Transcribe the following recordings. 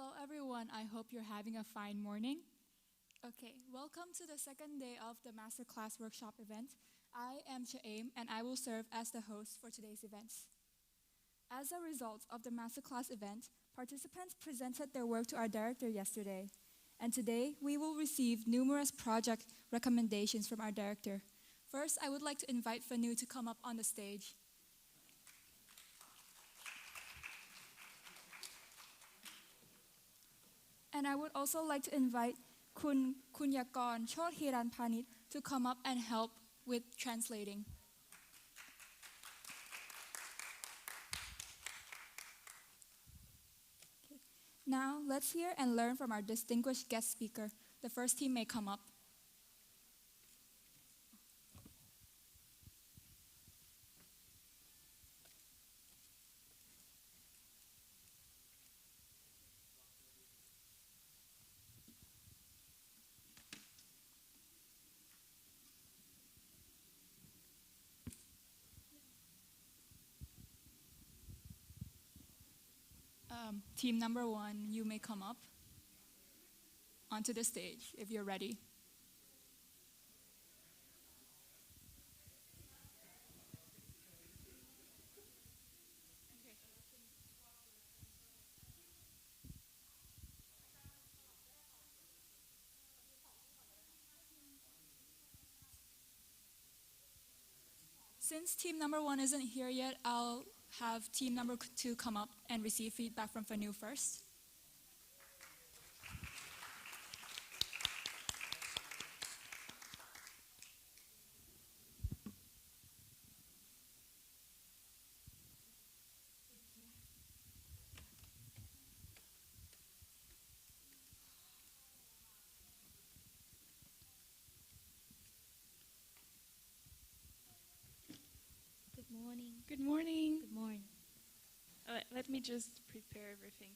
Hello everyone, I hope you're having a fine morning. Okay, welcome to the second day of the Masterclass Workshop event. I am Cha'aim and I will serve as the host for today's events. As a result of the Masterclass event, participants presented their work to our director yesterday. And today, we will receive numerous project recommendations from our director. First, I would like to invite Fanou to come up on the stage. And I would also like to invite Kunyakon Chodhiran Panit to come up and help with translating. Okay. Now, let's hear and learn from our distinguished guest speaker. The first team may come up. Team number 1, you may come up onto the stage if you're ready. Since team number 1 isn't here yet, I'll have team number 2 come up and receive feedback from Fanou first. Good morning. Good morning. Good morning. Let me just prepare everything.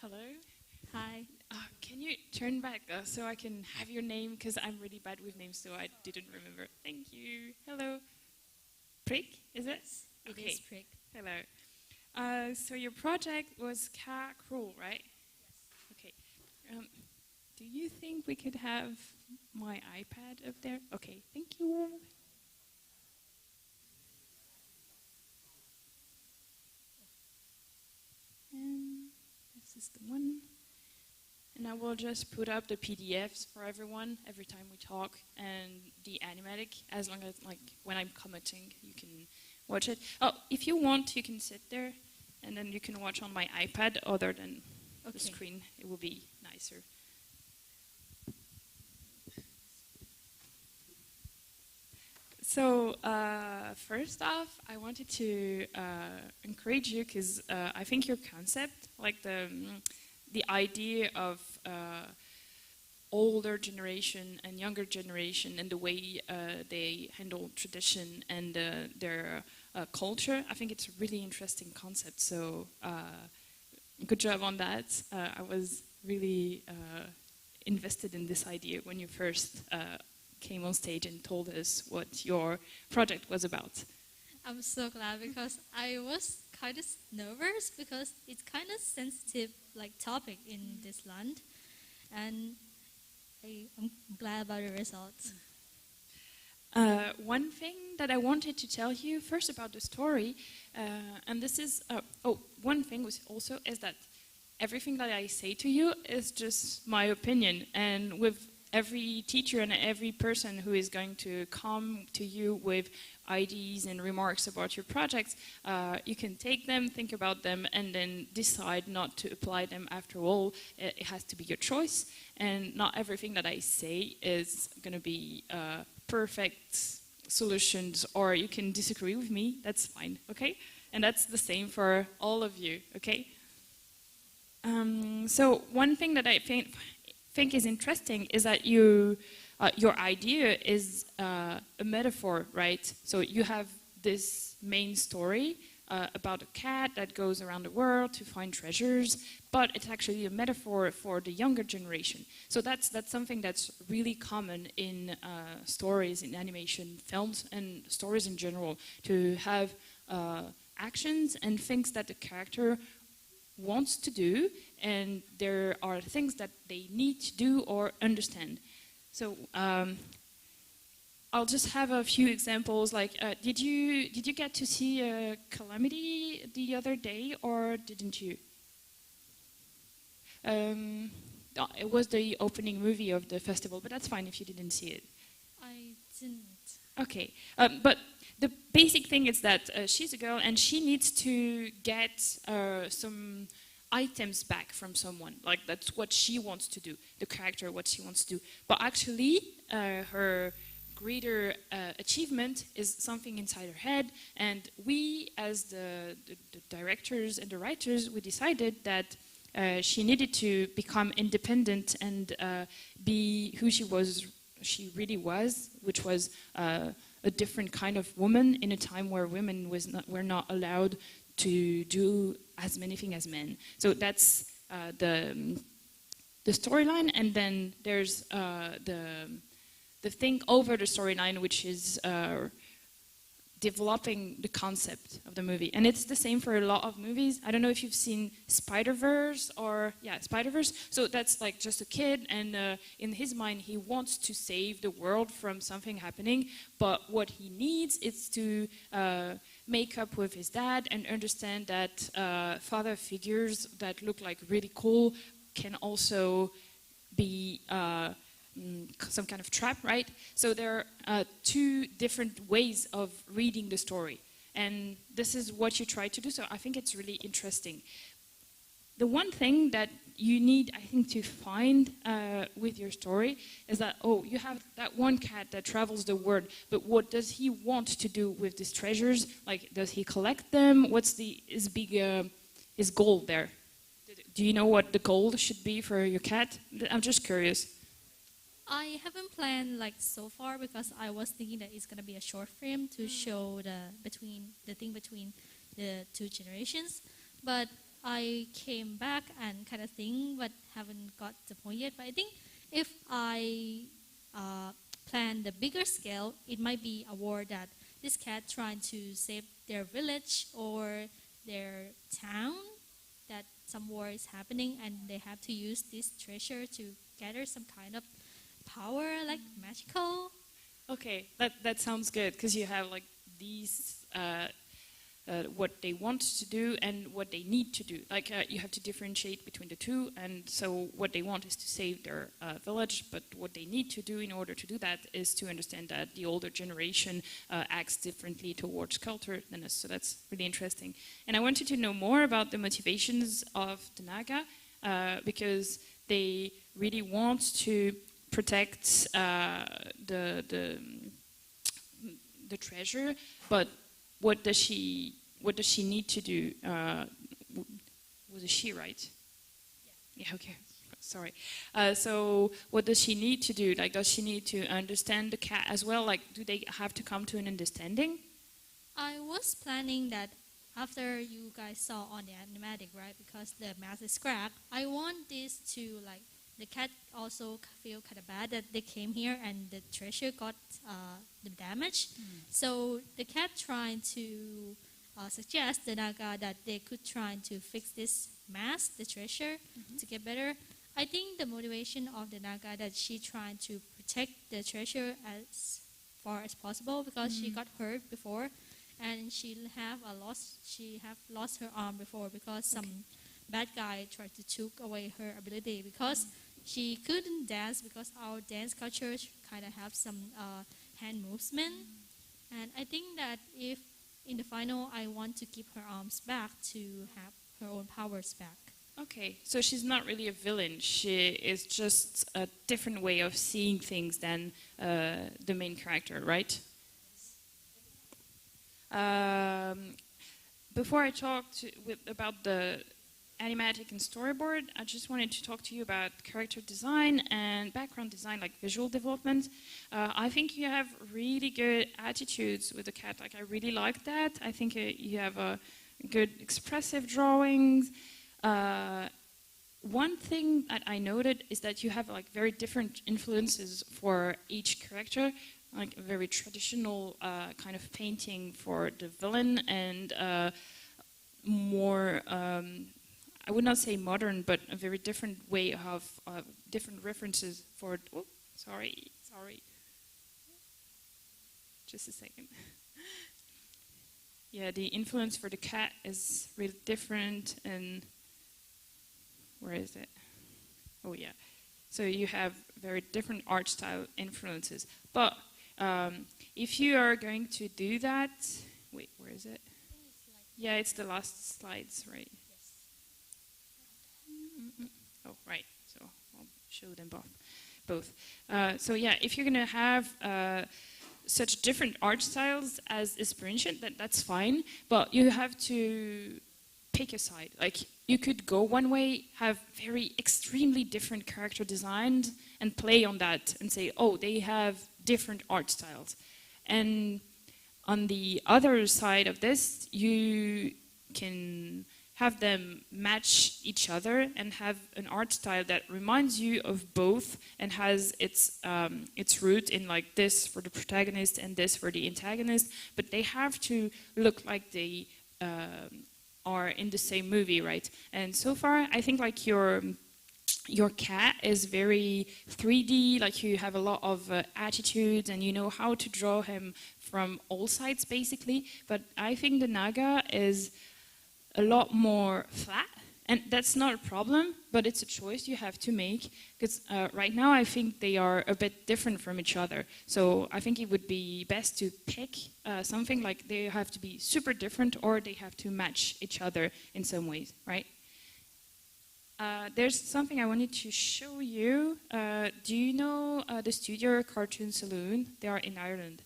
Hello. Hi. Can you turn back so I can have your name? Because I'm really bad with names, so I didn't remember. Thank you. Hello. Prick, is it? It is Prick. Hello. So your project was Ka Cruel, right? Yes. Okay. Do you think we could have my iPad up there? Okay, thank you. And this is the one. And I will just put up the PDFs for everyone every time we talk, and the Animatic, as long as, like, when I'm commenting, you can watch it. Oh, if you want, you can sit there, and then you can watch on my iPad other than the screen. It will be nicer. So first off, I wanted to encourage you because I think your concept, like the idea of older generation and younger generation and the way they handle tradition and their culture, I think it's a really interesting concept. So good job on that. I was really invested in this idea when you first came on stage and told us what your project was about. I'm so glad because I was kind of nervous because it's kind of sensitive topic in this land, and I'm glad about the results. One thing that I wanted to tell you first about the story, and this is one thing was also is that everything that I say to you is just my opinion, and with every teacher and every person who is going to come to you with ideas and remarks about your projects, you can take them, think about them, and then decide not to apply them after all. It has to be your choice, and not everything that I say is going to be perfect solutions, or you can disagree with me, that's fine, okay? And that's the same for all of you, okay? So one thing that I think is interesting is that your idea is a metaphor, right? So you have this main story about a cat that goes around the world to find treasures, but it's actually a metaphor for the younger generation. So that's something that's really common in stories, in animation, films, and stories in general, to have actions and things that the character wants to do, and there are things that they need to do or understand. So I'll just have a few examples. Like, did you get to see Calamity the other day, or didn't you? It was the opening movie of the festival, but that's fine if you didn't see it. I didn't. Okay, but the basic thing is that she's a girl and she needs to get some items back from someone. Like, that's what she wants to do, the character, what she wants to do. But actually, her greater achievement is something inside her head, and we, as the directors and the writers, we decided that she needed to become independent and be who she really was, which was a different kind of woman in a time where women were not allowed to do as many things as men. So that's the storyline, and then there's the thing over the storyline, which is developing the concept of the movie. And it's the same for a lot of movies. I don't know if you've seen Spider-Verse or, yeah, Spider-Verse. So that's like just a kid, and in his mind, he wants to save the world from something happening, but what he needs is to make up with his dad and understand that father figures that look like really cool can also be some kind of trap, right? So there are two different ways of reading the story, and this is what you try to do. So I think it's really interesting. The one thing that you need, I think, to find with your story is that, you have that one cat that travels the world, but what does he want to do with these treasures? Like, does he collect them? What's his goal there? Do you know what the goal should be for your cat? I'm just curious. I haven't planned like so far because I was thinking that it's gonna be a short film to show the thing between the two generations, but I came back and kind of think, but haven't got the point yet. But I think if I plan the bigger scale, it might be a war that this cat trying to save their village or their town, that some war is happening and they have to use this treasure to gather some kind of power, like magical. Okay, that sounds good, because you have like these what they want to do and what they need to do. Like you have to differentiate between the two, and so what they want is to save their village, but what they need to do in order to do that is to understand that the older generation acts differently towards culture than us. So that's really interesting. And I wanted to know more about the motivations of the Naga, because they really want to protect the treasure, but what does she need to do? Was it she, right? Yeah. Okay. Sorry. So what does she need to do? Like, does she need to understand the cat as well? Like, do they have to come to an understanding? I was planning that after you guys saw on the Animatic, right? Because the math is cracked, I want this to like. The cat also feel kind of bad that they came here and the treasure got the damage. So the cat trying to suggest the Naga that they could try to fix this mass, the treasure, to get better. I think the motivation of the Naga that she trying to protect the treasure as far as possible because she got hurt before, and she have lost her arm before because some bad guy tried to took away her ability because she couldn't dance because our dance culture kind of have some hand movement. And I think that if in the final I want to keep her arms back to have her own powers back. Okay, so she's not really a villain. She is just a different way of seeing things than the main character, right? Before I talk about the animatic and storyboard, I just wanted to talk to you about character design and background design, like visual development. I think you have really good attitudes with the cat. Like, I really like that. I think you have good expressive drawings. One thing that I noted is that you have like very different influences for each character, like a very traditional kind of painting for the villain and more I would not say modern, but a very different way of different references for. Oh, sorry. Just a second. Yeah, the influence for the cat is really different, and where is it? Oh yeah. So you have very different art style influences. But if you are going to do that, wait, where is it? Yeah, it's the last slides, right? Oh, right. So I'll show them both. So yeah, if you're going to have such different art styles as inspiration, that's fine. But you have to pick a side. Like, you could go one way, have very extremely different character designs, and play on that and say, oh, they have different art styles. And on the other side of this, you can have them match each other and have an art style that reminds you of both and has its root in like this for the protagonist and this for the antagonist, but they have to look like they are in the same movie, right? And so far, I think like your cat is very 3D, like you have a lot of attitudes and you know how to draw him from all sides basically, but I think the Naga is a lot more flat, and that's not a problem, but it's a choice you have to make, because right now I think they are a bit different from each other. So I think it would be best to pick something like they have to be super different or they have to match each other in some ways, right? There's something I wanted to show you. Do you know the studio Cartoon Saloon? They are in Ireland.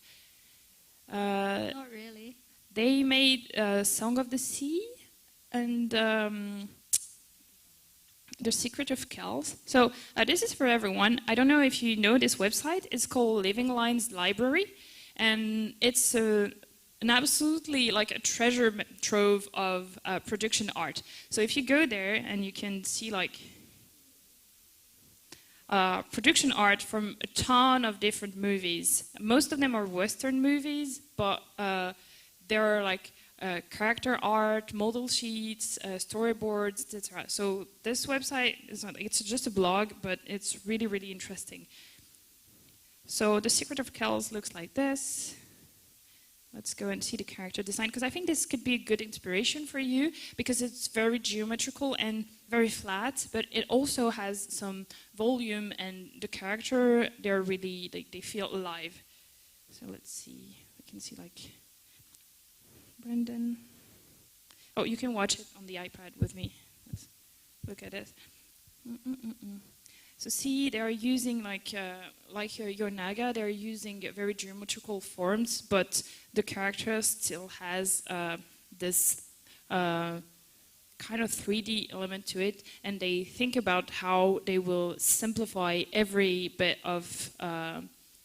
Not really. They made Song of the Sea and The Secret of Kells. So this is for everyone. I don't know if you know this website. It's called Livinglines Library, and it's an absolutely like a treasure trove of production art. So if you go there and you can see like production art from a ton of different movies. Most of them are Western movies, but there are like character art, model sheets, storyboards, etc. So this website is not, it's just a blog, but it's really, really interesting. So The Secret of Kells looks like this. Let's go and see the character design, because I think this could be a good inspiration for you, because it's very geometrical and very flat, but it also has some volume, and the character, they're really, they feel alive. So let's see, we can see like Brendan. Oh, you can watch it on the iPad with me. Let's look at it. So see, they're using like your Naga, they're using very geometrical forms, but the character still has this kind of 3D element to it, and they think about how they will simplify every bit of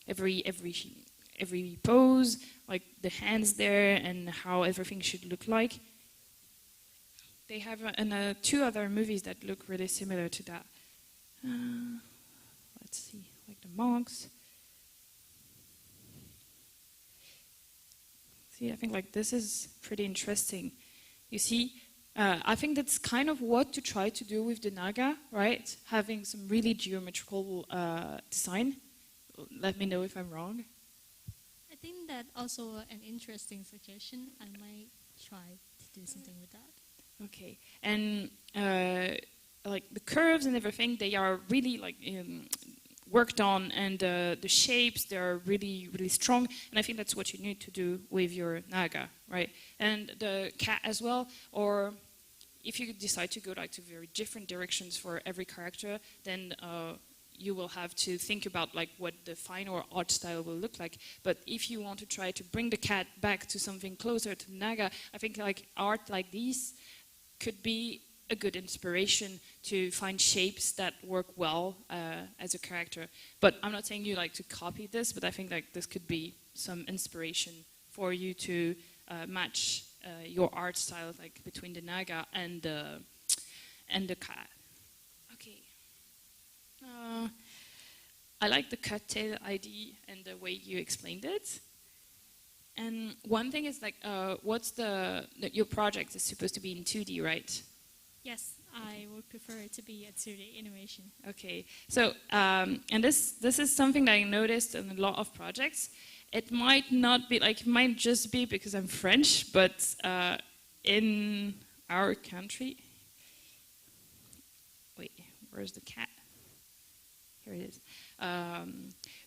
every pose, like the hands there, and how everything should look like. They have two other movies that look really similar to that. Let's see, like the monks. See, I think like this is pretty interesting. You see, I think that's kind of what to try to do with the Naga, right? Having some really geometrical design. Let me know if I'm wrong. I think that also an interesting suggestion. I might try to do something with that. Okay, and like the curves and everything, they are really like worked on, and the shapes, they are really, really strong. And I think that's what you need to do with your Naga, right? And the cat as well. Or if you decide to go like to very different directions for every character, then you will have to think about like what the final art style will look like. But if you want to try to bring the cat back to something closer to Naga, I think like art like these could be a good inspiration to find shapes that work well as a character. But I'm not saying you like to copy this, but I think like this could be some inspiration for you to match your art style, like between the Naga and the cat. Okay. I like the cat tail idea and the way you explained it. And one thing is like, your project is supposed to be in 2D, right? Yes, I would prefer it to be a 2D animation. Okay, so and this is something that I noticed in a lot of projects. It might not be like, it might just be because I'm French, but in our country, wait, where's the cat? Here it is.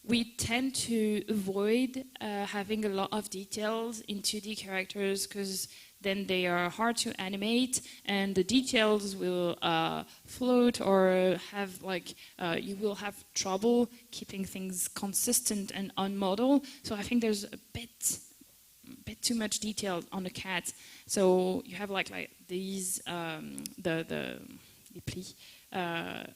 We tend to avoid having a lot of details in 2D characters because then they are hard to animate and the details will float or have like, you will have trouble keeping things consistent and on model. So I think there's a bit too much detail on the cat. So you have like these, the plis,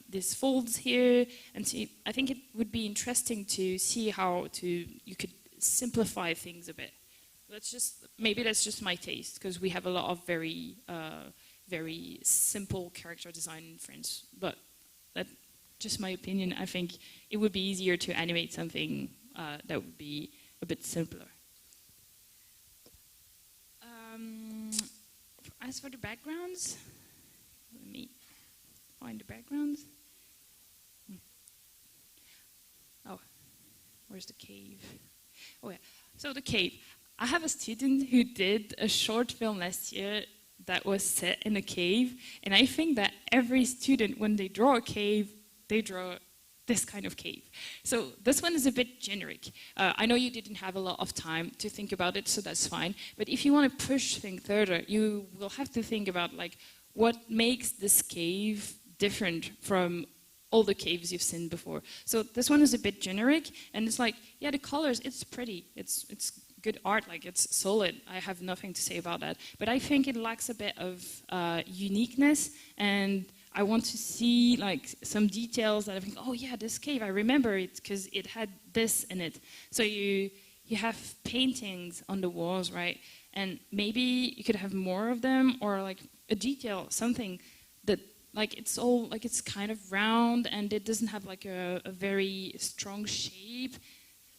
these folds here, and see, I think it would be interesting to see how you could simplify things a bit. Maybe that's just my taste, because we have a lot of very simple character design in French. But that's just my opinion. I think it would be easier to animate something that would be a bit simpler. As for the backgrounds, let me find the backgrounds. Oh, where's the cave? Oh yeah, so the cave. I have a student who did a short film last year that was set in a cave, and I think that every student, when they draw a cave, they draw this kind of cave. So this one is a bit generic. I know you didn't have a lot of time to think about it, so that's fine. But if you want to push things further, you will have to think about like what makes this cave different from all the caves you've seen before. So this one is a bit generic, and it's like, yeah, the colors, it's pretty, it's good art, like it's solid. I have nothing to say about that. But I think it lacks a bit of uniqueness, and I want to see like some details that I think, oh yeah, this cave, I remember it because it had this in it. So you have paintings on the walls, right? And maybe you could have more of them, or like a detail, something that like it's all like it's kind of round and it doesn't have like a very strong shape.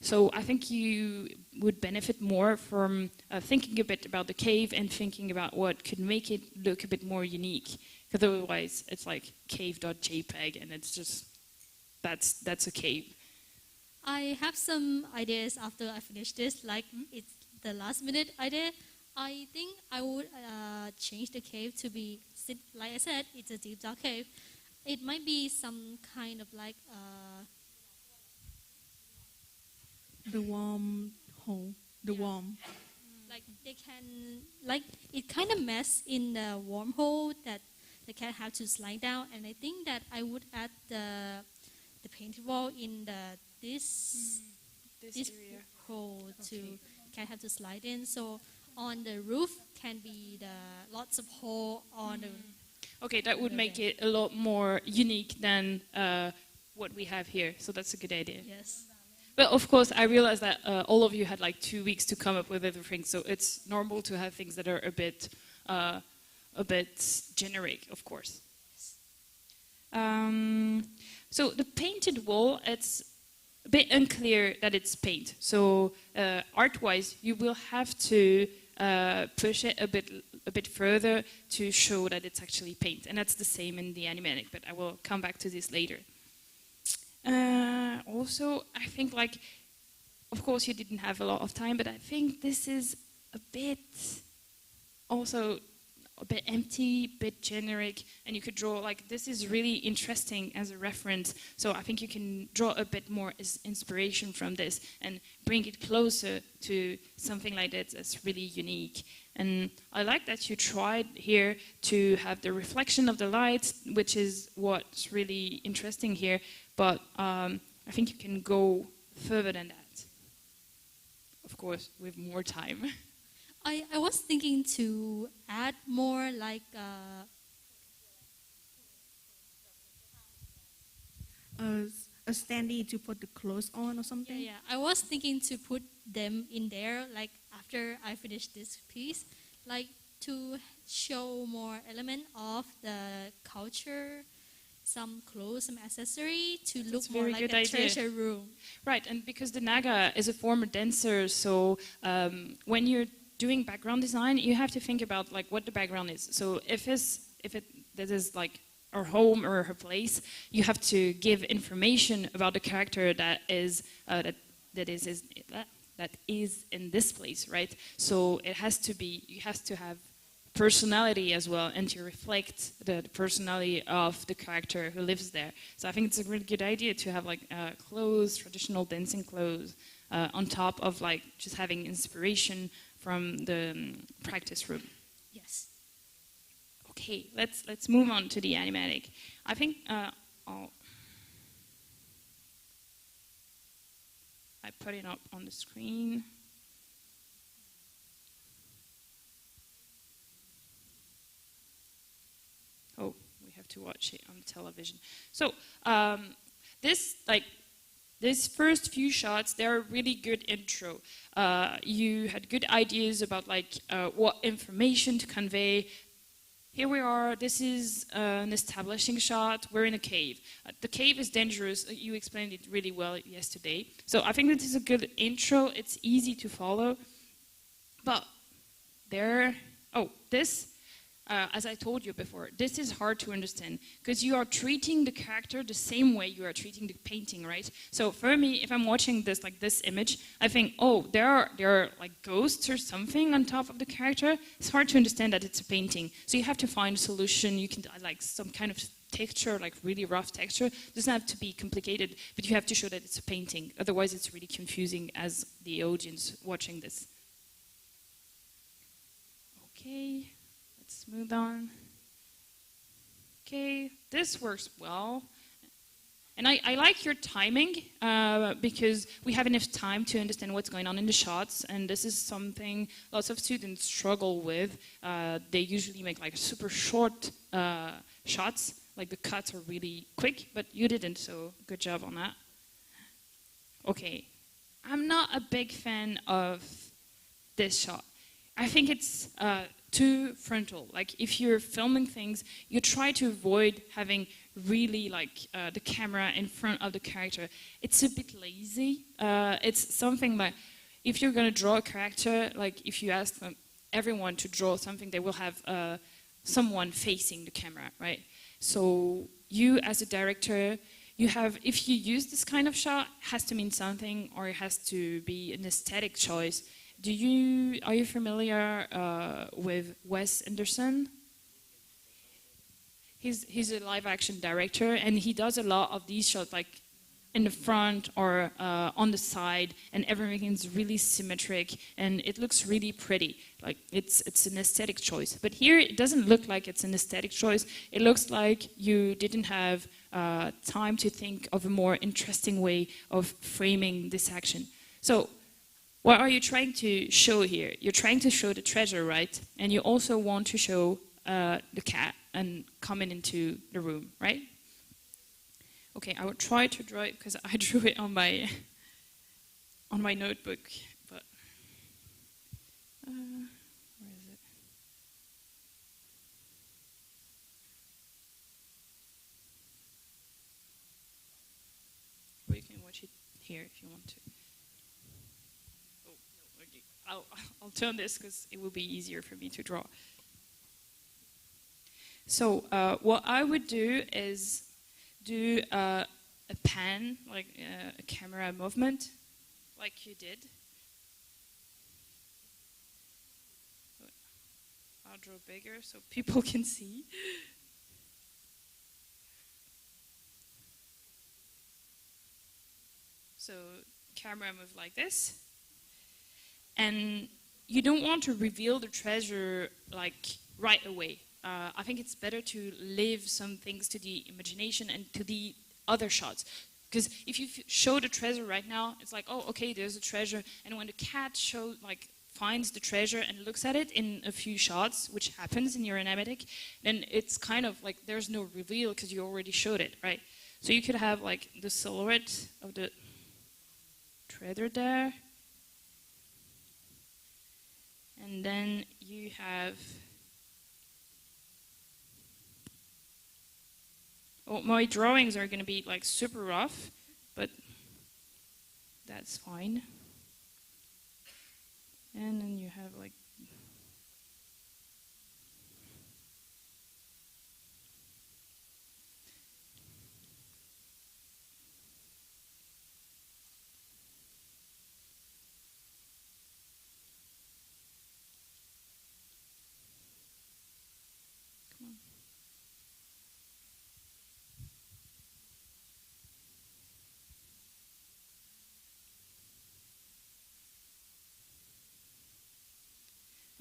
So I think you would benefit more from thinking a bit about the cave and thinking about what could make it look a bit more unique. Because otherwise it's like cave.jpg and it's just, that's a cave. I have some ideas after I finish this, like it's the last minute idea. I think I would change the cave to be, like I said, it's a deep dark cave. It might be some kind of like the worm hole, the worm. Like they can, like it kind of mess in the wormhole that the cat have to slide down, and I think that I would add the painted wall in this area hole to cat have to slide in. So on the roof can be the lots of hole on the. Okay, that would make it a lot more unique than what we have here. So that's a good idea. Yes. But of course, I realize that all of you had like 2 weeks to come up with everything, so it's normal to have things that are a bit generic, of course. So the painted wall, it's a bit unclear that it's paint. So art-wise, you will have to push it a bit further to show that it's actually paint, and that's the same in the animatic. But I will come back to this later. Also, I think, like, of course you didn't have a lot of time, but I think this is a bit also a bit empty, a bit generic, and you could draw, like, this is really interesting as a reference, so I think you can draw a bit more inspiration from this and bring it closer to something like that that's really unique. And I like that you tried here to have the reflection of the light, which is what's really interesting here, but I think you can go further than that. Of course, with more time. I was thinking to add more like A standee to put the clothes on or something? yeah, I was thinking to put them in there like after I finish this piece, like to show more element of the culture, some clothes, some accessory to look more like a treasure room. Right, and because the Naga is a former dancer, so when you're doing background design, you have to think about like what the background is. So if is like her home or her place, you have to give information about the character that is in this place, right? So it has to be, you have to have personality as well, and to reflect the personality of the character who lives there. So I think it's a really good idea to have like clothes, traditional dancing clothes, on top of like just having inspiration from the practice room. Yes. Okay, let's move on to the animatic. I think I put it up on the screen. Oh, we have to watch it on the television. So this first few shots, they're a really good intro. You had good ideas about like what information to convey. Here we are, this is an establishing shot, we're in a cave. The cave is dangerous, you explained it really well yesterday. So I think this is a good intro, it's easy to follow. But this, as I told you before, this is hard to understand because you are treating the character the same way you are treating the painting, right? So for me, if I'm watching this like this image, I think, oh, there are like ghosts or something on top of the character. It's hard to understand that it's a painting. So you have to find a solution. You can like some kind of texture, like really rough texture. It doesn't have to be complicated, but you have to show that it's a painting. Otherwise, it's really confusing as the audience watching this. Okay. Let's move on. Okay, this works well. And I like your timing because we have enough time to understand what's going on in the shots, and this is something lots of students struggle with. They usually make like super short shots, like the cuts are really quick, but you didn't, so good job on that. Okay, I'm not a big fan of this shot. I think it's too frontal. Like if you're filming things, you try to avoid having really like the camera in front of the character. It's a bit lazy. It's something like if you're going to draw a character, like if you ask everyone to draw something, they will have someone facing the camera, right? So you as a director, you have, if you use this kind of shot, it has to mean something, or it has to be an aesthetic choice. Are you familiar with Wes Anderson? He's a live action director, and he does a lot of these shots like in the front or on the side, and everything is really symmetric and it looks really pretty. Like it's an aesthetic choice. But here it doesn't look like it's an aesthetic choice. It looks like you didn't have time to think of a more interesting way of framing this action. So what are you trying to show here? You're trying to show the treasure, right? And you also want to show the cat and coming into the room, right? Okay, I will try to draw it because I drew it on my notebook, but where is it? Or you can watch it here if you want to. I'll turn this because it will be easier for me to draw. So what I would do is do a pan, like a camera movement, like you did. I'll draw bigger so people can see. So camera move like this. And you don't want to reveal the treasure like right away. I think it's better to leave some things to the imagination and to the other shots. Because if you show the treasure right now, it's like, oh, okay, there's a treasure. And when the cat finds the treasure and looks at it in a few shots, which happens in your animatic, then it's kind of like there's no reveal because you already showed it, right? So you could have like the silhouette of the treasure there. And then you have, my drawings are going to be like super rough, but that's fine. And then you have like,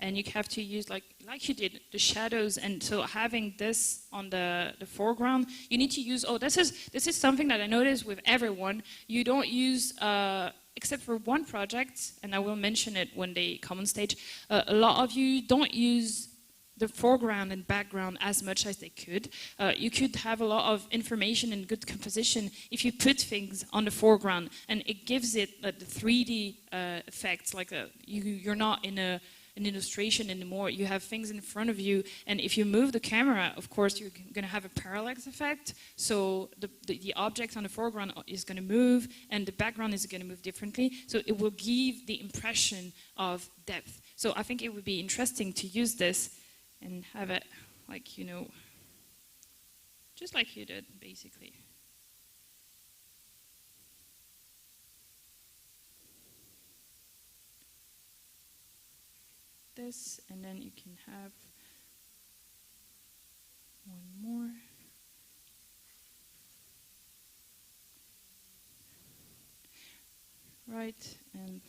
and you have to use like you did the shadows, and so having this on the foreground, you need to use. Oh, this is something that I noticed with everyone. You don't use. Except for one project, and I will mention it when they come on stage, a lot of you don't use the foreground and background as much as they could. You could have a lot of information and good composition if you put things on the foreground, and it gives it the 3D effects, like you're not in an illustration anymore. You have things in front of you, and if you move the camera, of course, you're going to have a parallax effect. So the object on the foreground is going to move, and the background is going to move differently. So it will give the impression of depth. So I think it would be interesting to use this and have it, like, you know, just like you did, basically. This, and then you can have one more. Right, and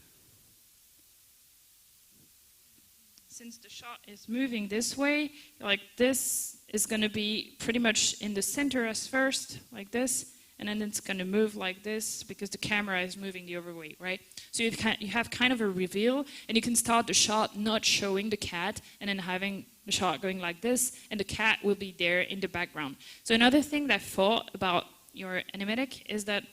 since the shot is moving this way, like this is going to be pretty much in the center as first, like this, and then it's going to move like this because the camera is moving the other way, right? So you have kind of a reveal, and you can start the shot not showing the cat, and then having the shot going like this, and the cat will be there in the background. So another thing that I thought about your animatic is that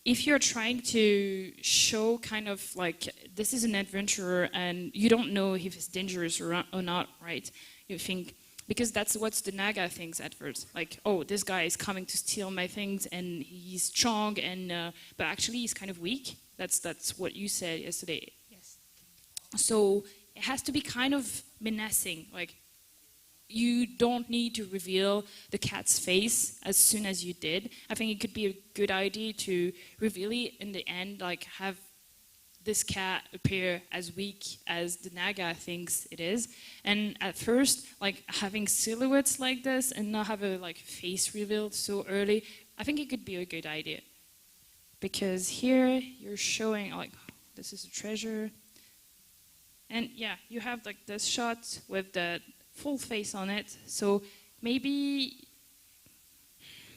if you're trying to show kind of like this is an adventurer and you don't know if it's dangerous or not, right? You think, because that's what the Naga thinks at first, like, oh, this guy is coming to steal my things and he's strong, and but actually he's kind of weak. That's what you said yesterday. Yes. So it has to be kind of menacing, like you don't need to reveal the cat's face as soon as you did. I think it could be a good idea to reveal it in the end, like have this cat appear as weak as the Naga thinks it is. And at first, like having silhouettes like this and not have a like face revealed so early, I think it could be a good idea. Because here you're showing like, this is a treasure. And yeah, you have like this shot with the full face on it, so maybe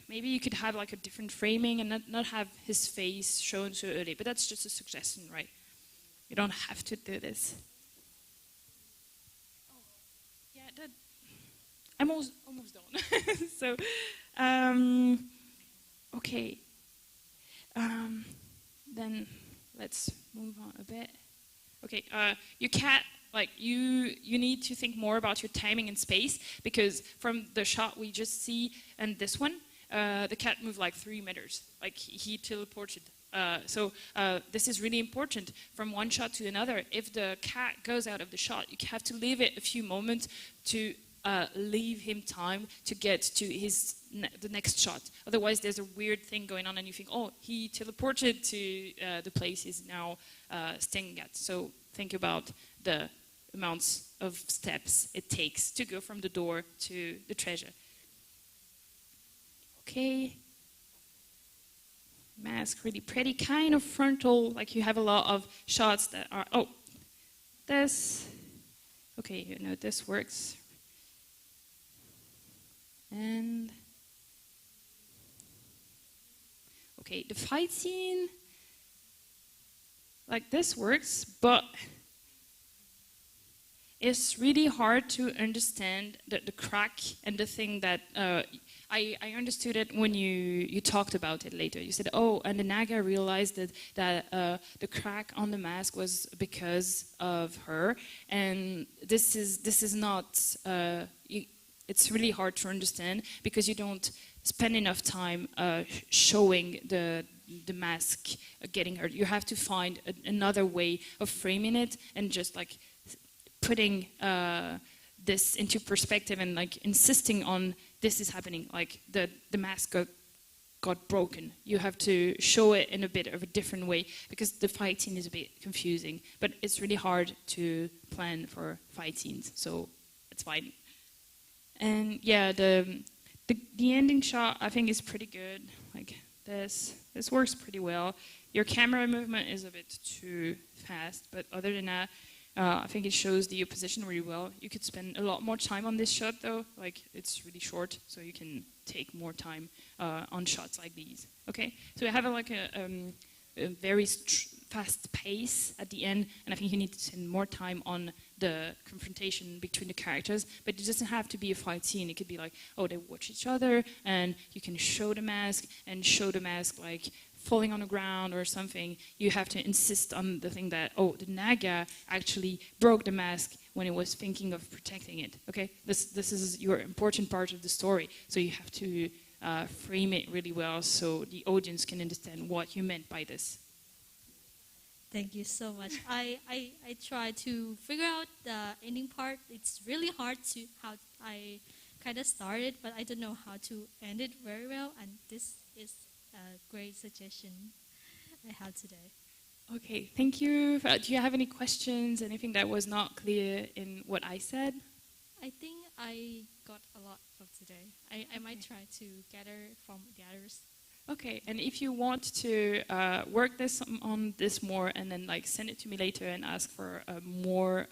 you could have like a different framing and not have his face shown so early, but that's just a suggestion, right? You don't have to do this. Oh, yeah, I'm almost done. So, okay, then let's move on a bit. Okay, your cat. Like you need to think more about your timing and space, because from the shot we just see and this one, the cat moved like 3 meters, like he teleported. So this is really important from one shot to another. If the cat goes out of the shot, you have to leave it a few moments to leave him time to get to the next shot. Otherwise, there's a weird thing going on, and you think, oh, he teleported to the place he's now staying at. So think about the amounts of steps it takes to go from the door to the treasure. Okay. Mask, really pretty, kind of frontal, like you have a lot of shots that are, oh, this, okay, you know, this works. And, okay, the fight scene, like this works, but it's really hard to understand the crack and the thing that I understood it when you talked about it later. You said, oh, and the Naga realized that the crack on the mask was because of her, and this is not. It's really hard to understand because you don't spend enough time showing the mask getting hurt. You have to find another way of framing it and just like putting this into perspective and like insisting on this is happening, like the mask got broken. You have to show it in a bit of a different way because the fight scene is a bit confusing, but it's really hard to plan for fight scenes, so it's fine. And yeah, the ending shot I think is pretty good, like this works pretty well. Your camera movement is a bit too fast, but other than that, I think it shows the opposition really well. You could spend a lot more time on this shot though, like it's really short, so you can take more time on shots like these. Okay, so we have a very fast pace at the end, and I think you need to spend more time on the confrontation between the characters, but it doesn't have to be a fight scene. It could be like, oh, they watch each other, and you can show the mask, like falling on the ground or something. You have to insist on the thing that, oh, the Naga actually broke the mask when it was thinking of protecting it. Okay, this is your important part of the story, so you have to frame it really well so the audience can understand what you meant by this. Thank you so much. I try to figure out the ending part. It's really hard to how I kind of started, but I don't know how to end it very well, and this is a great suggestion I have today. Okay, thank you. Do you have any questions, anything that was not clear in what I said? I think I got a lot from today. I might try to gather from the others. Okay, and if you want to work on this more and then like send it to me later and ask for more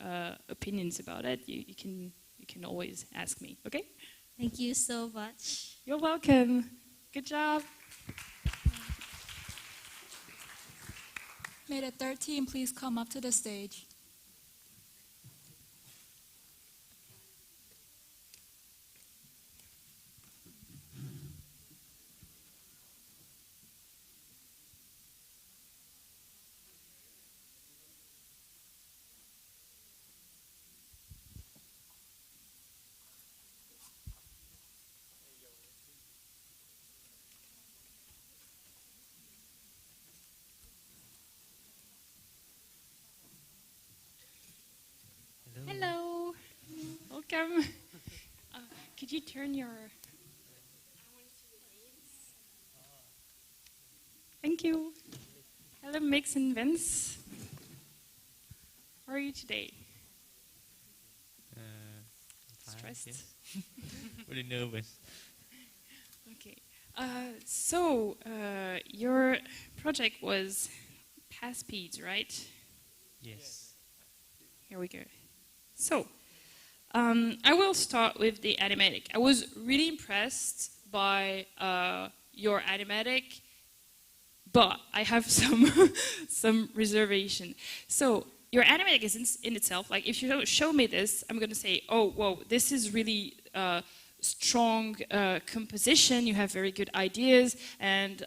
opinions about it, you can always ask me. Okay? Thank you so much. You're welcome. Good job. May the third team please come up to the stage. Hello. Welcome. Could you turn your... Thank you. Hello, Mix and Vince. How are you today? Fine, Stressed? yes. Really nervous. Okay. So, your project was Past Speeds, right? Yes. Here we go. So, I will start with the Animatic. I was really impressed by your Animatic, but I have some reservation. So, your Animatic is in itself, like if you show me this, I'm going to say, oh, whoa, this is really strong composition, you have very good ideas, and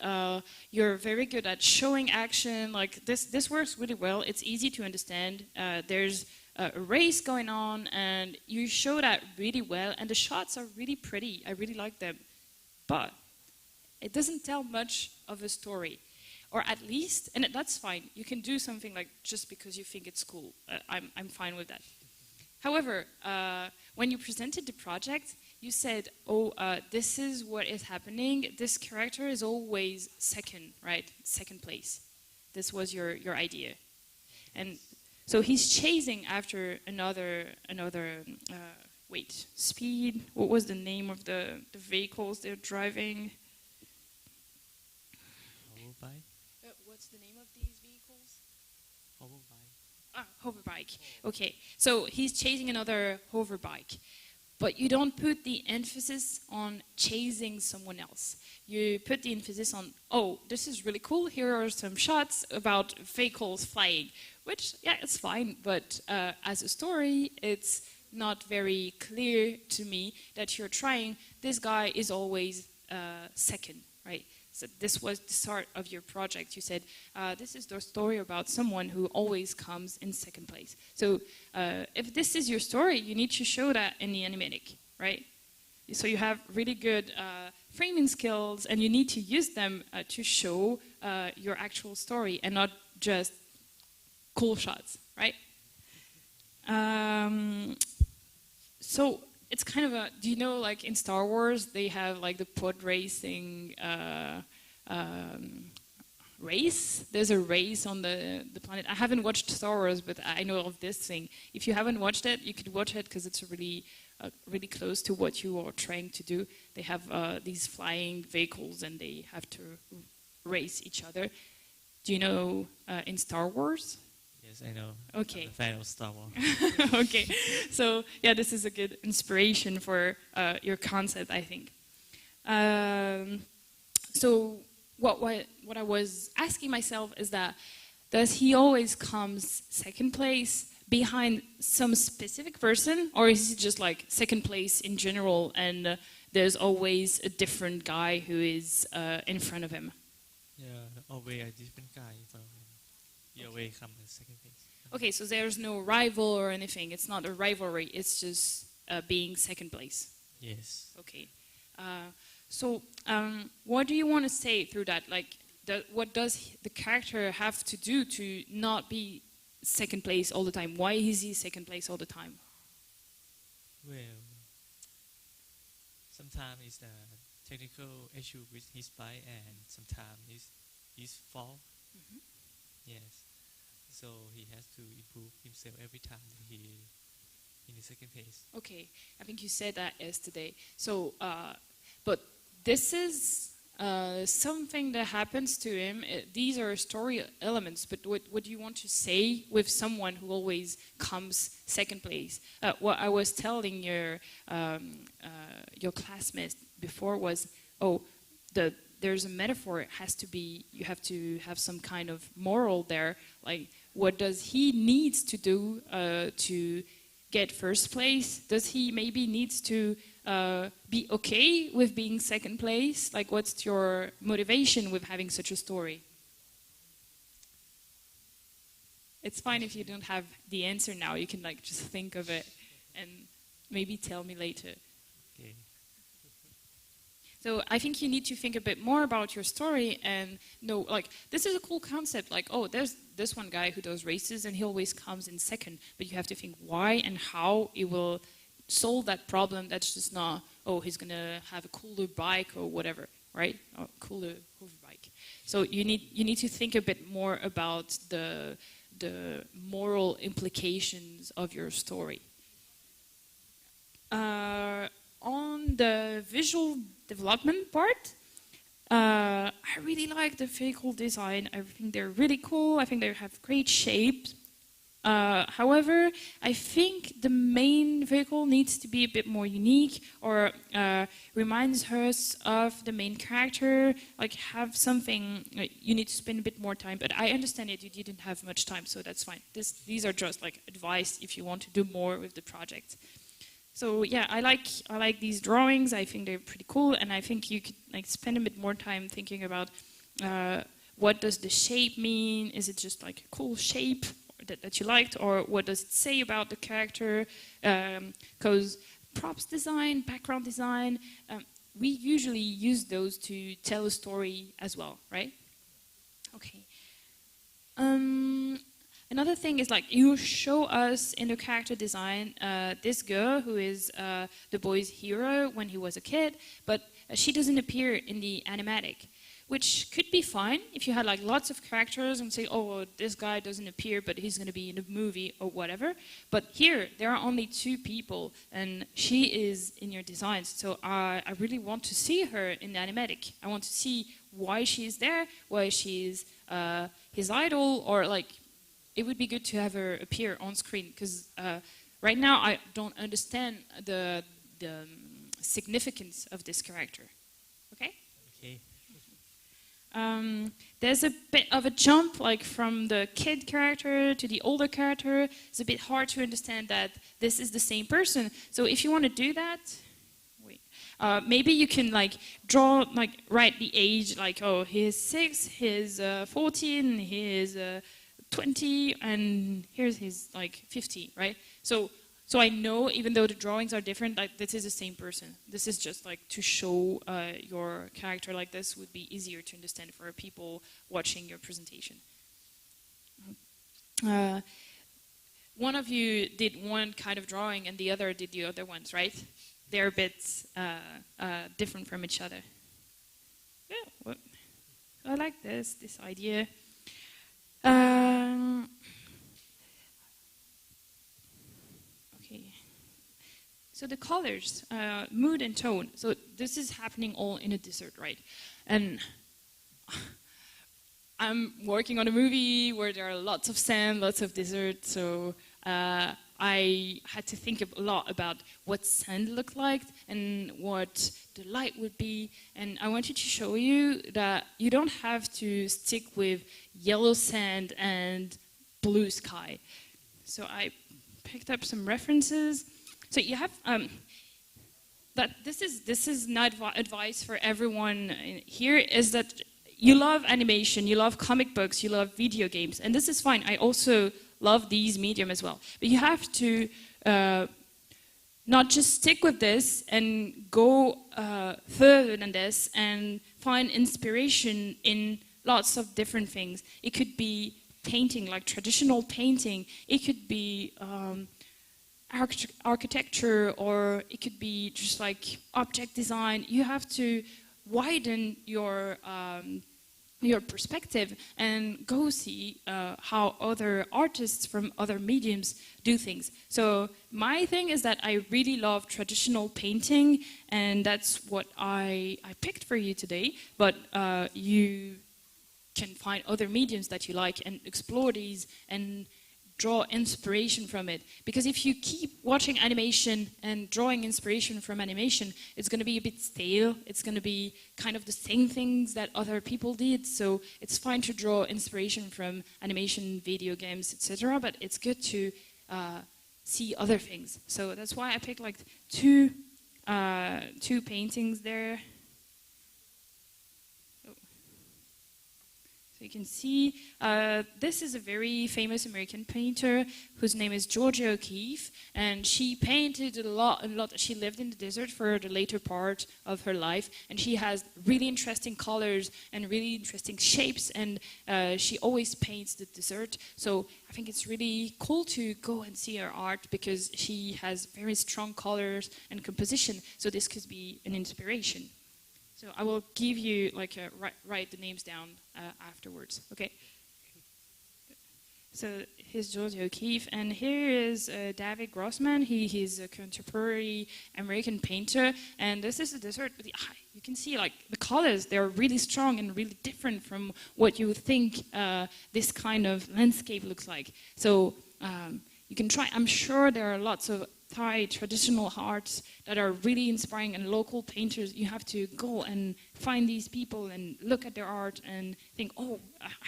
you're very good at showing action. Like this works really well. It's easy to understand. There's a race going on, and you show that really well, and the shots are really pretty. I really like them. But it doesn't tell much of a story. Or at least, and that's fine, you can do something like just because you think it's cool. I'm fine with that. However, when you presented the project, you said, oh, this is what is happening. This character is always second, right? Second place. This was your idea. And so he's chasing after another Speed. What was the name of the vehicles they're driving? Hoverbike? What's the name of these vehicles? Hoverbike. Hoverbike. Okay, so he's chasing another hoverbike. But you don't put the emphasis on chasing someone else. You put the emphasis on, oh, this is really cool. Here are some shots about vehicles flying. Which, yeah, it's fine. But as a story, it's not very clear to me that you're trying. This guy is always second, right? So this was the start of your project. You said, this is the story about someone who always comes in second place. So if this is your story, you need to show that in the Animatic, right? So you have really good framing skills, and you need to use them to show your actual story and not just cool shots, right? So it's kind of a, do you know, like in Star Wars, they have like the pod racing race. There's a race on the planet. I haven't watched Star Wars, but I know of this thing. If you haven't watched it, you could watch it because it's really close to what you are trying to do. They have these flying vehicles, and they have to race each other. Do you know in Star Wars? Yes, I know. Okay. I'm a fan of Star Wars. Okay, so yeah, this is a good inspiration for your concept, I think. So what I was asking myself is that, does he always comes second place behind some specific person, or is he just like second place in general, and there's always a different guy who is in front of him? Yeah, always a different guy from him. He always comes in second place. Okay, so there's no rival or anything. It's not a rivalry. It's just being second place. Yes. Okay. So what do you want to say through that? Like, what does the character have to do to not be second place all the time? Why is he second place all the time? Well, sometimes it's a technical issue with his bike, and sometimes it's his fault. Mm-hmm. Yes. So he has to improve himself every time that he in the second place. Okay, I think you said that yesterday. So, but this is something that happens to him. These are story elements, but what do you want to say with someone who always comes second place? What I was telling your classmates before was, there's a metaphor. It has to be, you have to have some kind of moral there. Like, what does he needs to do to get first place? Does he maybe needs to be okay with being second place? Like, what's your motivation with having such a story? It's fine if you don't have the answer now. You can like just think of it and maybe tell me later. Okay. So I think you need to think a bit more about your story and know, like, this is a cool concept. Like, oh, there's this one guy who does races and he always comes in second. But you have to think why and how it will solve that problem. That's just not, oh, he's going to have a cooler bike or whatever, right? Or cooler hover bike. So you need to think a bit more about the moral implications of your story. On the visual development part, I really like the vehicle design. I think they're really cool. I think they have great shapes. However, I think the main vehicle needs to be a bit more unique, or reminds us of the main character, like have something, you need to spend a bit more time. But I understand it, you didn't have much time, so that's fine. These are just like advice if you want to do more with the project. So yeah, I like these drawings. I think they're pretty cool, and I think you could like spend a bit more time thinking about what does the shape mean? Is it just like a cool shape that you liked, or what does it say about the character? Because props design, background design, we usually use those to tell a story as well, right? Okay. Another thing is, like, you show us in the character design this girl who is the boy's hero when he was a kid, but she doesn't appear in the animatic, which could be fine if you had like lots of characters and say, oh, well, this guy doesn't appear, but he's going to be in a movie or whatever. But here, there are only 2 people, and she is in your designs. So I really want to see her in the animatic. I want to see why she is there, why she is his idol, or like, it would be good to have her appear on screen, because right now I don't understand the significance of this character. Okay? Okay. There's a bit of a jump, like from the kid character to the older character. It's a bit hard to understand that this is the same person. So if you want to do that, maybe you can like draw, like write the age, like, oh, he's 6, he's 14, he's 20, and here's his like 50, right? So I know, even though the drawings are different, like this is the same person. This is just like to show your character like this would be easier to understand for people watching your presentation. One of you did one kind of drawing and the other did the other ones, right? They're a bit different from each other. Yeah, well, I like this idea. So the colors, mood and tone. So this is happening all in a desert, right? And I'm working on a movie where there are lots of sand, lots of desert, so I had to think a lot about what sand looked like and what the light would be. And I wanted to show you that you don't have to stick with yellow sand and blue sky. So I picked up some references. So you have, but this is not advice for everyone here, is that you love animation, you love comic books, you love video games, and this is fine. I also love these medium as well. But you have to not just stick with this and go further than this and find inspiration in lots of different things. It could be painting, like traditional painting. It could be architecture, or it could be just like object design. You have to widen your perspective and go see how other artists from other mediums do things. So my thing is that I really love traditional painting, and that's what I picked for you today. But you can find other mediums that you like and explore these and draw inspiration from it. Because if you keep watching animation and drawing inspiration from animation, it's going to be a bit stale. It's going to be kind of the same things that other people did. So it's fine to draw inspiration from animation, video games, etc. But it's good to see other things. So that's why I picked like two paintings there. So you can see, this is a very famous American painter whose name is Georgia O'Keeffe, and she painted a lot. She lived in the desert for the later part of her life, and she has really interesting colors and really interesting shapes, and she always paints the desert. So I think it's really cool to go and see her art, because she has very strong colors and composition, so this could be an inspiration. So I will give you, like, write the names down afterwards, okay? So here's Georgia O'Keeffe, and here is David Grossman. He's a contemporary American painter, and this is the desert. You can see, like, the colors, they're really strong and really different from what you would think this kind of landscape looks like. So you can try. I'm sure there are lots of Thai traditional arts that are really inspiring, and local painters. You have to go and find these people and look at their art and think, oh,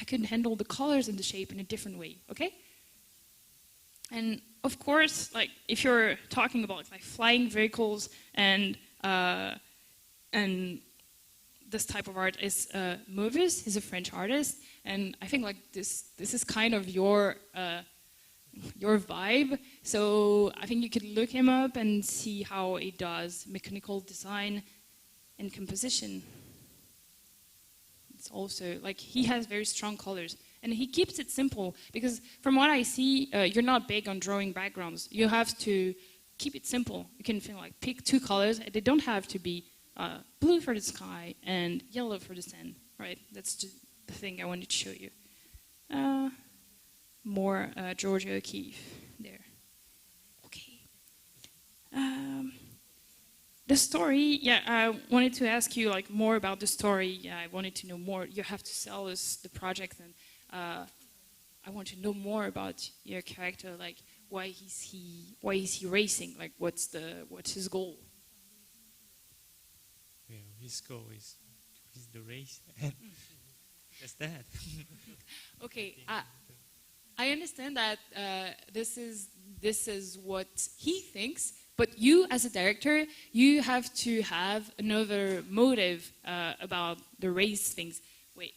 I can handle the colors and the shape in a different way, okay? And of course, like, if you're talking about like flying vehicles and this type of art is Mauvais. He's a French artist, and I think like this is kind of your vibe. So I think you could look him up and see how he does mechanical design and composition. It's also like he has very strong colors, and he keeps it simple, because from what I see, you're not big on drawing backgrounds. You have to keep it simple. You can feel like pick two colors. They don't have to be blue for the sky and yellow for the sand, right? That's just the thing I wanted to show you. More Georgia O'Keeffe there. Okay. The story, yeah, I wanted to ask you like more about the story. Yeah, I wanted to know more. You have to sell us the project, and I want to know more about your character. Like, why is he racing? Like, what's his goal? Well, his goal is the race. That's that. Okay. I understand that this is what he thinks, but you as a director, you have to have another motive about the race things. Wait.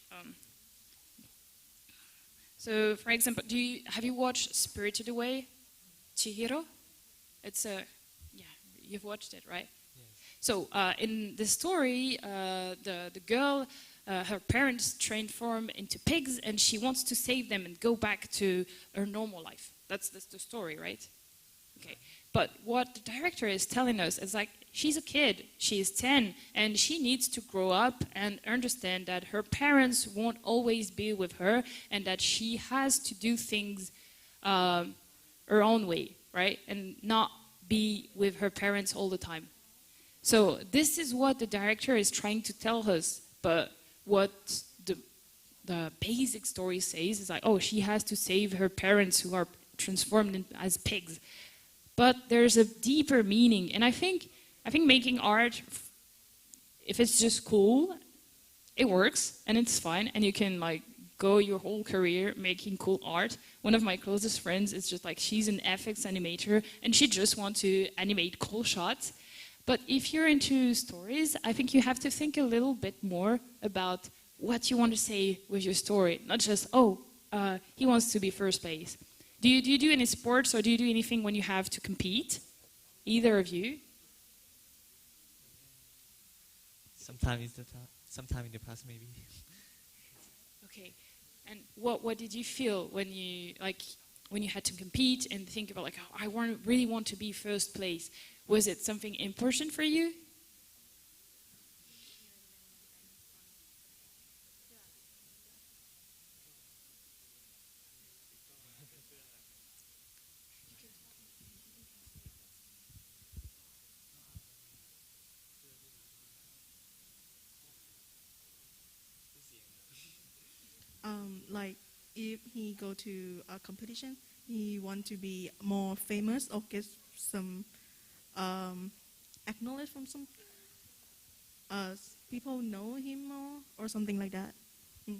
So, for example, have you watched Spirited Away, Chihiro? It's you've watched it, right? Yes. So in the story, the girl. Her parents transform into pigs, and she wants to save them and go back to her normal life. That's the story, right? Okay. But what the director is telling us is like, she's a kid, she is 10, and she needs to grow up and understand that her parents won't always be with her, and that she has to do things her own way, right? And not be with her parents all the time. So this is what the director is trying to tell us, but what the the basic story says is like, oh, she has to save her parents who are transformed as pigs. But there's a deeper meaning, and I think making art, if it's just cool, it works and it's fine, and you can like go your whole career making cool art. One of my closest friends is just like, she's an FX animator and she just wants to animate cool shots. But if you're into stories, I think you have to think a little bit more about what you want to say with your story, not just, he wants to be first place. Do you do any sports, or do you do anything when you have to compete? Either of you? Sometime in the past, maybe. Okay. And what did you feel when you had to compete and think about like, oh, I really want to be first place? Was it something important for you? Like if he go to a competition, he want to be more famous or get some acknowledged from some people know him more or something like that. Mm.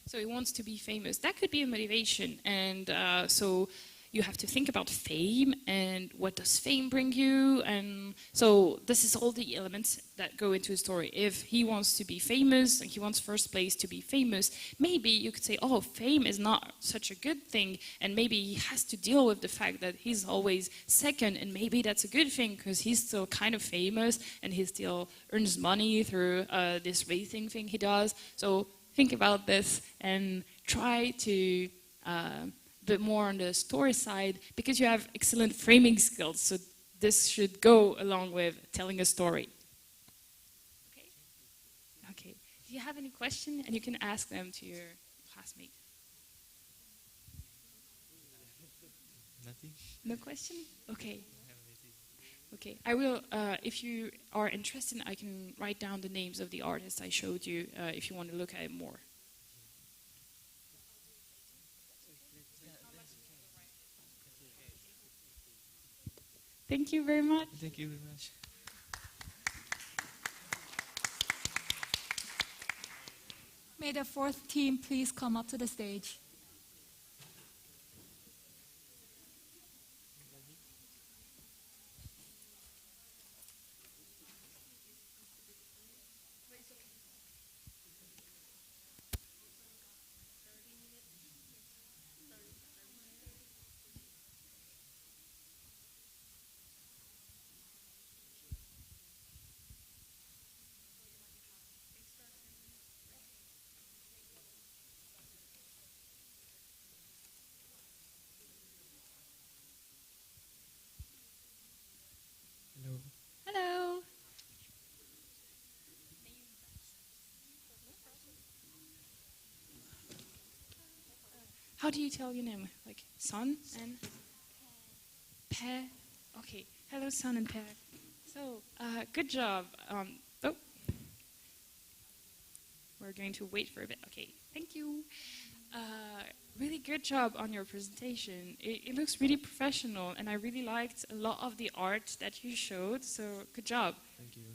So he wants to be famous. That could be a motivation, and so you have to think about fame and what does fame bring you, and so this is all the elements that go into a story. If he wants to be famous and he wants first place to be famous, maybe you could say, oh, fame is not such a good thing, and maybe he has to deal with the fact that he's always second, and maybe that's a good thing because he's still kind of famous and he still earns money through this racing thing he does. So think about this and try to bit more on the story side, because you have excellent framing skills, so this should go along with telling a story. Okay. Do you have any question? And you can ask them to your classmate. Nothing. No question? Okay. Okay. I will, if you are interested, I can write down the names of the artists I showed you if you want to look at it more. Thank you very much. Thank you very much. May the fourth team please come up to the stage. Hello. Hello. How do you tell your name? Like Son and Pe? Okay. Hello, Son and Pe. So, good job. We're going to wait for a bit. Okay. Thank you. Really good job on your presentation. It looks really professional, and I really liked a lot of the art that you showed, so good job. Thank you.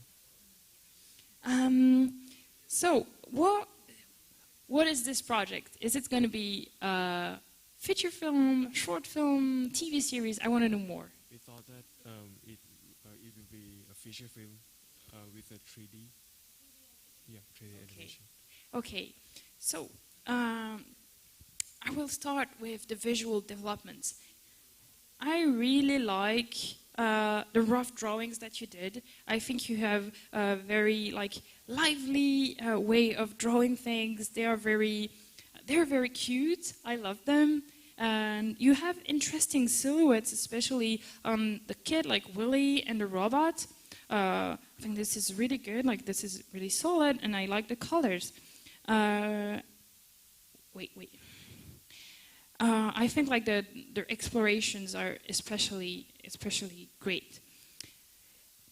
So, what is this project? Is it going to be a feature film, short film, TV series? I want to know more. We thought that it will be a feature film with a 3D. Yeah, 3D animation. Okay, so I will start with the visual developments. I really like the rough drawings that you did. I think you have a very lively way of drawing things. They're very cute. I love them. And you have interesting silhouettes, especially the kid like Willy and the robot. I think this is really good. Like, this is really solid, and I like the colors. I think like their explorations are especially great.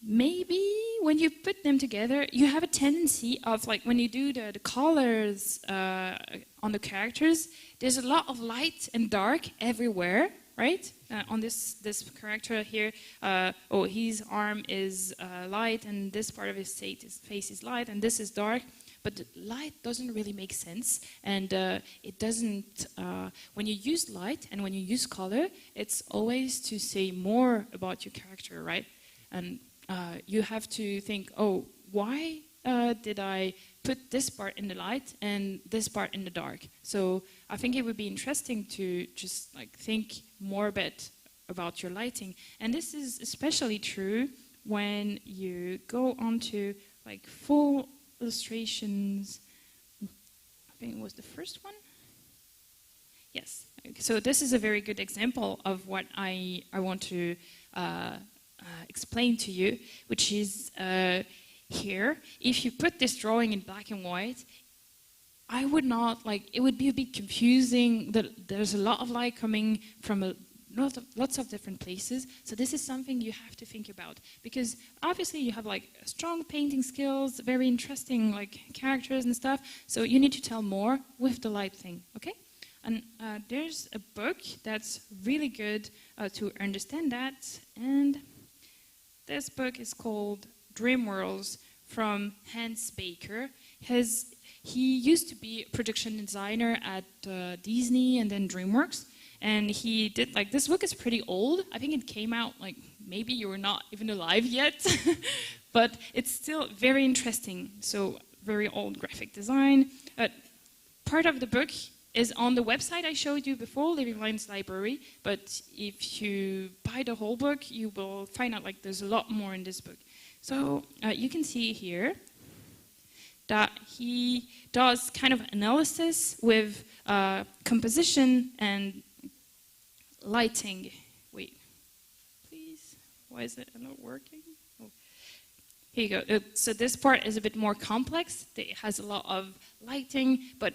maybe when you put them together, you have a tendency of, like, when you do the colors on the characters, there's a lot of light and dark everywhere, right? On this character here, his arm is light, and this part of his face is light, and this is dark. But the light doesn't really make sense, and it doesn't. When you use light and when you use color, it's always to say more about your character, right? And you have to think, oh, why did I put this part in the light and this part in the dark? So I think it would be interesting to just like think more a bit about your lighting. And this is especially true when you go on to like full illustrations. I think it was the first one. Yes. So this is a very good example of what I want to explain to you, which is here. If you put this drawing in black and white, I would not like. It would be a bit confusing. There's a lot of light coming from lots of different places. So this is something you have to think about, because obviously you have like strong painting skills, very interesting like characters and stuff. So you need to tell more with the light thing, okay? And there's a book that's really good to understand that, and this book is called Dream Worlds from Hans Baker. He used to be a production designer at Disney and then DreamWorks. And he did, like, this book is pretty old. I think it came out, like, maybe you were not even alive yet. But it's still very interesting. So, very old graphic design. Part of the book is on the website I showed you before, Livinglines Library. But if you buy the whole book, you will find out, like, there's a lot more in this book. So, you can see here that he does kind of analysis with composition and lighting. Wait, please. Why is it not working? Oh. Here you go. So this part is a bit more complex. It has a lot of lighting, but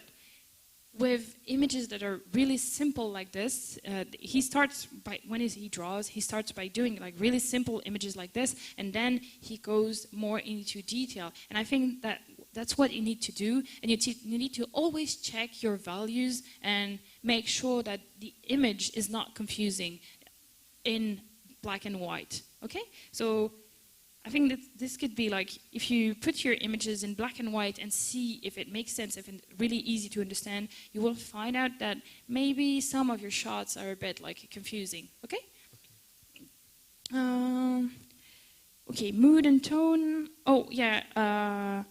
with images that are really simple like this, he starts by, he draws, he starts by doing like really simple images like this, and then he goes more into detail. And I think that's what you need to do, and you need to always check your values and make sure that the image is not confusing in black and white, okay? So I think that this could be like, if you put your images in black and white and see if it makes sense, if it's really easy to understand, you will find out that maybe some of your shots are a bit like confusing, okay? Okay, mood and tone. Oh, yeah,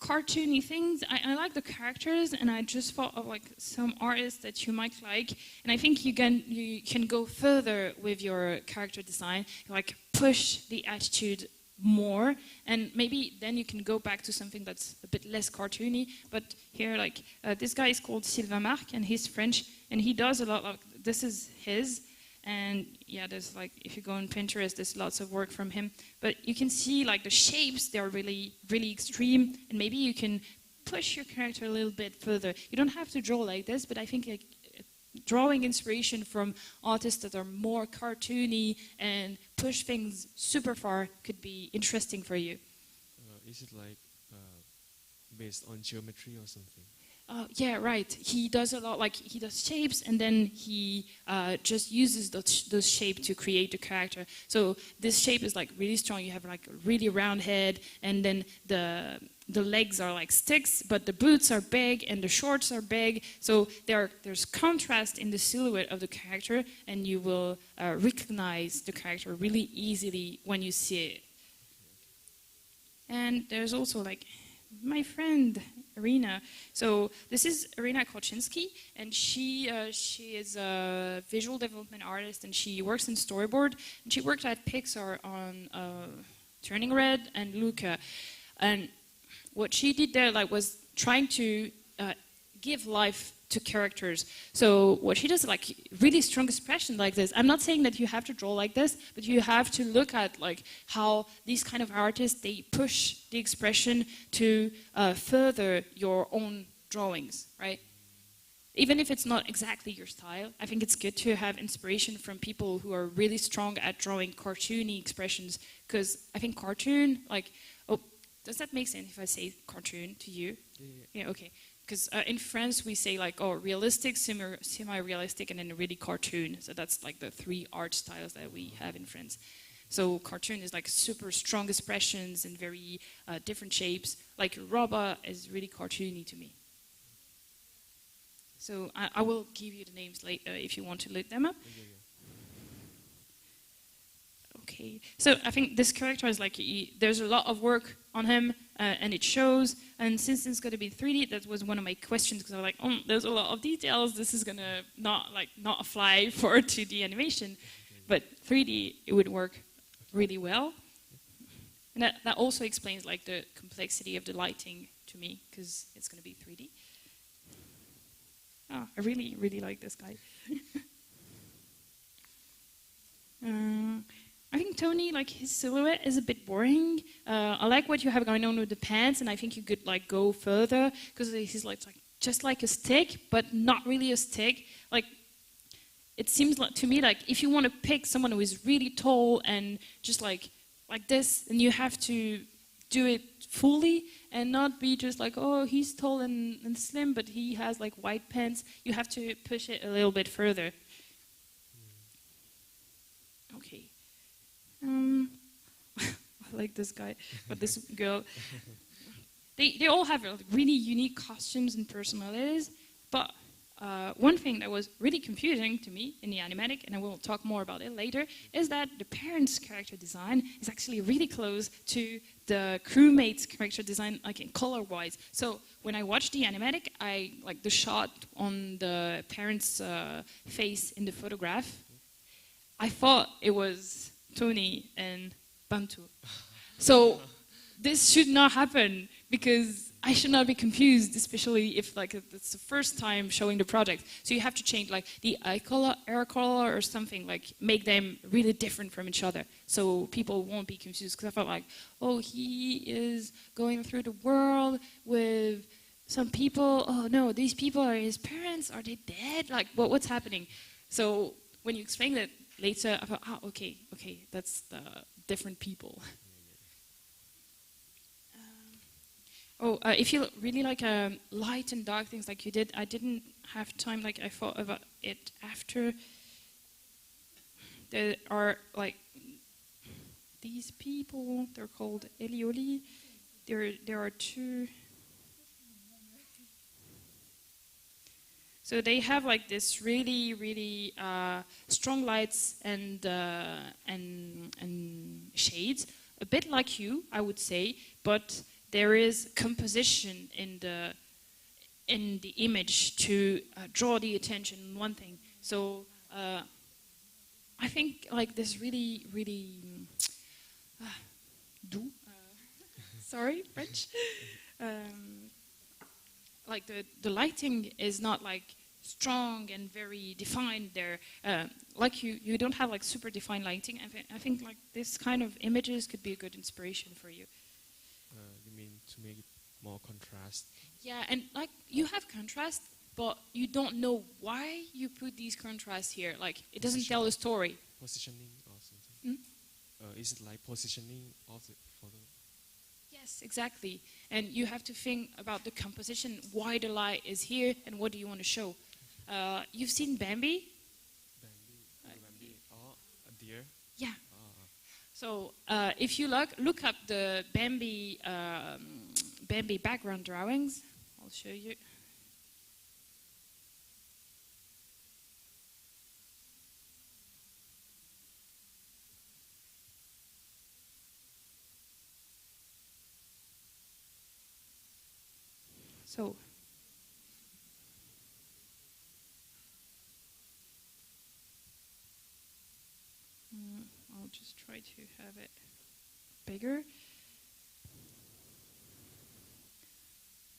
cartoony things. I like the characters, and I just thought of like some artists that you might like, and I think you can go further with your character design, like push the attitude more, and maybe then you can go back to something that's a bit less cartoony. But here, like this guy is called Sylvain Marc, and he's French, and he does a lot of, this is his. And yeah, there's like, if you go on Pinterest, there's lots of work from him. But you can see like the shapes, they're really, really extreme. And maybe you can push your character a little bit further. You don't have to draw like this, but I think like, drawing inspiration from artists that are more cartoony and push things super far could be interesting for you. Is it like based on geometry or something? Yeah, right. He does a lot, like he does shapes, and then he just uses those shapes to create the character. So this shape is like really strong. You have like a really round head, and then the legs are like sticks, but the boots are big and the shorts are big. So there's contrast in the silhouette of the character, and you will recognize the character really easily when you see it. And there's also like my friend Irina. So this is Irina Kochinski, and she is a visual development artist, and she works in storyboard. And she worked at Pixar on Turning Red and Luca. And what she did there was trying to give life to characters. So what she does is like really strong expression like this. I'm not saying that you have to draw like this, but you have to look at like how these kind of artists, they push the expression to further your own drawings, right? even if it's not exactly your style, I think it's good to have inspiration from people who are really strong at drawing cartoony expressions. Because I think cartoon, like, oh, does that make sense if I say cartoon to you? Yeah, okay. Because in France we say like, oh, realistic, semi-realistic, and then really cartoon. So that's like the 3 art styles that we have in France. So cartoon is like super strong expressions and very different shapes. Like robot is really cartoony to me. So I will give you the names later if you want to look them up. Okay, so I think this character is like, there's a lot of work on him and it shows. And since it's going to be 3D, that was one of my questions because I was like, oh, there's a lot of details. This is going to not fly for 2D animation. But 3D, it would work really well. And that also explains like the complexity of the lighting to me because it's going to be 3D. Oh, I really, really like this guy. I think Tony, like his silhouette is a bit boring. I like what you have going on with the pants, and I think you could like go further because he's like just like a stick, but not really a stick. Like it seems like, to me like if you want to pick someone who is really tall and just like this, then you have to do it fully and not be just like, oh, he's tall and slim, but he has like white pants. You have to push it a little bit further. Okay. I like this guy, but this girl. They all have really unique costumes and personalities, but one thing that was really confusing to me in the Animatic, and I will talk more about it later, is that the parents' character design is actually really close to the crewmates' character design, like in color-wise. So when I watched the Animatic, I like the shot on the parents' face in the photograph. I thought it was Tony and Bantu. So this should not happen because I should not be confused, especially if like it's the first time showing the project. So you have to change like the eye color, hair color, or something, like make them really different from each other, so people won't be confused. Because I felt like, oh, he is going through the world with some people. Oh no, these people are his parents. Are they dead? Like what's happening? So when you explain it later, I thought, okay, that's the different people. If you really like light and dark things like you did, I didn't have time, like I thought about it after. There are like these people, they're called Elioli. There are 2. So they have like this really, really strong lights and shades, a bit like you, I would say, but there is composition in the image to draw the attention on one thing. So I think like this really, really sorry, French. Like the lighting is not like strong and very defined there. Like you don't have like super defined lighting. I think like this kind of images could be a good inspiration for you. You mean to make it more contrast? Yeah, and like you have contrast, but you don't know why you put these contrasts here. Like it doesn't tell a story. Positioning or something. Is it like positioning of the photo? Yes, exactly. And you have to think about the composition, why the light is here, and what do you want to show. You've seen Bambi? Bambi. Oh, a deer? Yeah. So if you look up the Bambi background drawings, I'll show you. So I'll just try to have it bigger.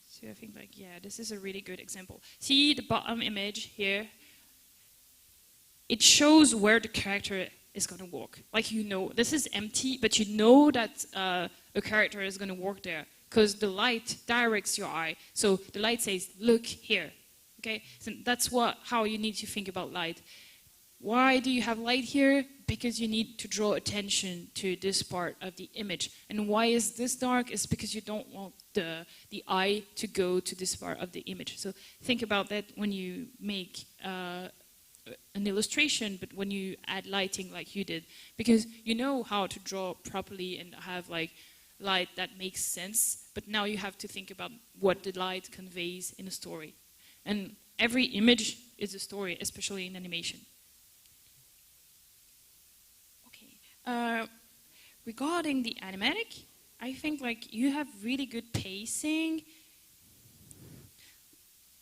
So I think like, yeah, this is a really good example. See the bottom image here? It shows where the character is going to walk. Like, you know, this is empty, but you know that a character is going to walk there because the light directs your eye. So the light says, look here. Okay, so that's how you need to think about light. Why do you have light here? Because you need to draw attention to this part of the image. And why is this dark? It's because you don't want the eye to go to this part of the image. So think about that when you make an illustration, but when you add lighting like you did, because you know how to draw properly and have like light that makes sense, but now you have to think about what the light conveys in a story. And every image is a story, especially in animation. Okay. Regarding the animatic, I think like you have really good pacing.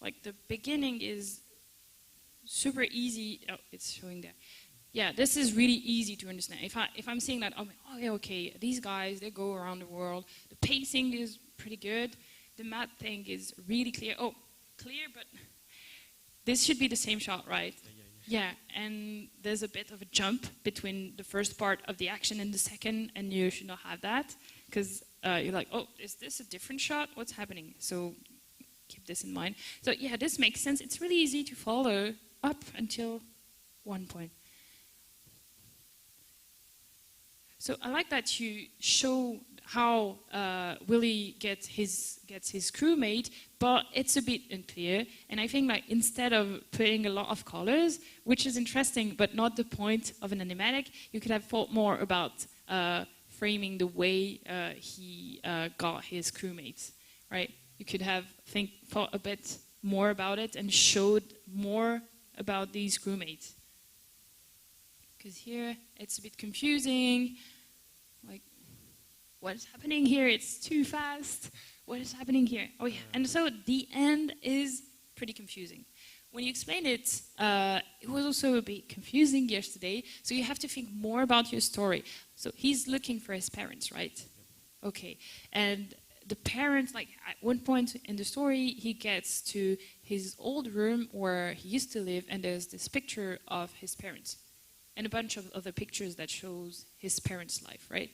Like the beginning is super easy. Oh, it's showing there. Yeah, this is really easy to understand. If I'm seeing that, I'm like, oh yeah, okay, these guys, they go around the world. The pacing is pretty good. The map thing is really clear. Oh, clear, but this should be the same shot, right? Yeah, and there's a bit of a jump between the first part of the action and the second, and you should not have that, because you're like, oh, is this a different shot? What's happening? So keep this in mind. So yeah, this makes sense. It's really easy to follow up until one point. So I like that you show how Willie gets his crewmate, but it's a bit unclear. And I think like instead of putting a lot of colors, which is interesting, but not the point of an animatic, you could have thought more about framing the way he got his crewmates, right? You could have thought a bit more about it and showed more about these crewmates. Because here it's a bit confusing. Like, what is happening here? It's too fast. What is happening here? Oh yeah, and so the end is pretty confusing. When you explain it, it was also a bit confusing yesterday. So you have to think more about your story. So he's looking for his parents, right? Okay, and the parents, like at one point in the story, he gets to his old room where he used to live, and there's this picture of his parents, and a bunch of other pictures that shows his parents' life, right?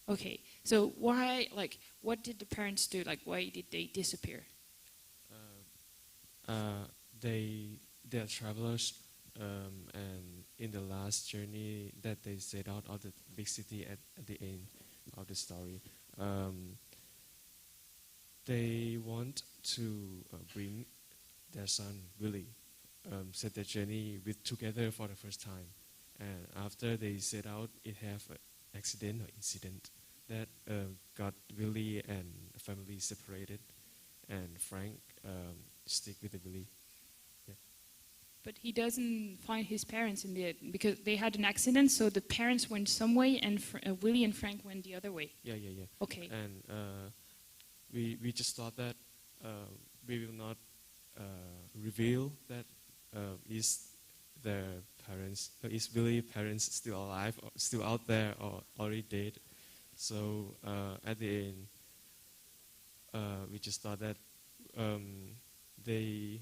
Okay, so why, like, what did the parents do? Like, why did they disappear? They are travelers, and in the last journey that they set out of the big city at the end of the story, they want to bring their son Willie, set their journey together for the first time. And after they set out, it have an accident or incident that got Willie and family separated, and Frank stick with the Willie. Yeah. But he doesn't find his parents in the end because they had an accident. So the parents went some way, and Willie and Frank went the other way. Yeah. Okay. And we just thought that we will not reveal that is their parents, is Willie's parents still alive, or still out there, or already dead. So at the end, we just thought that they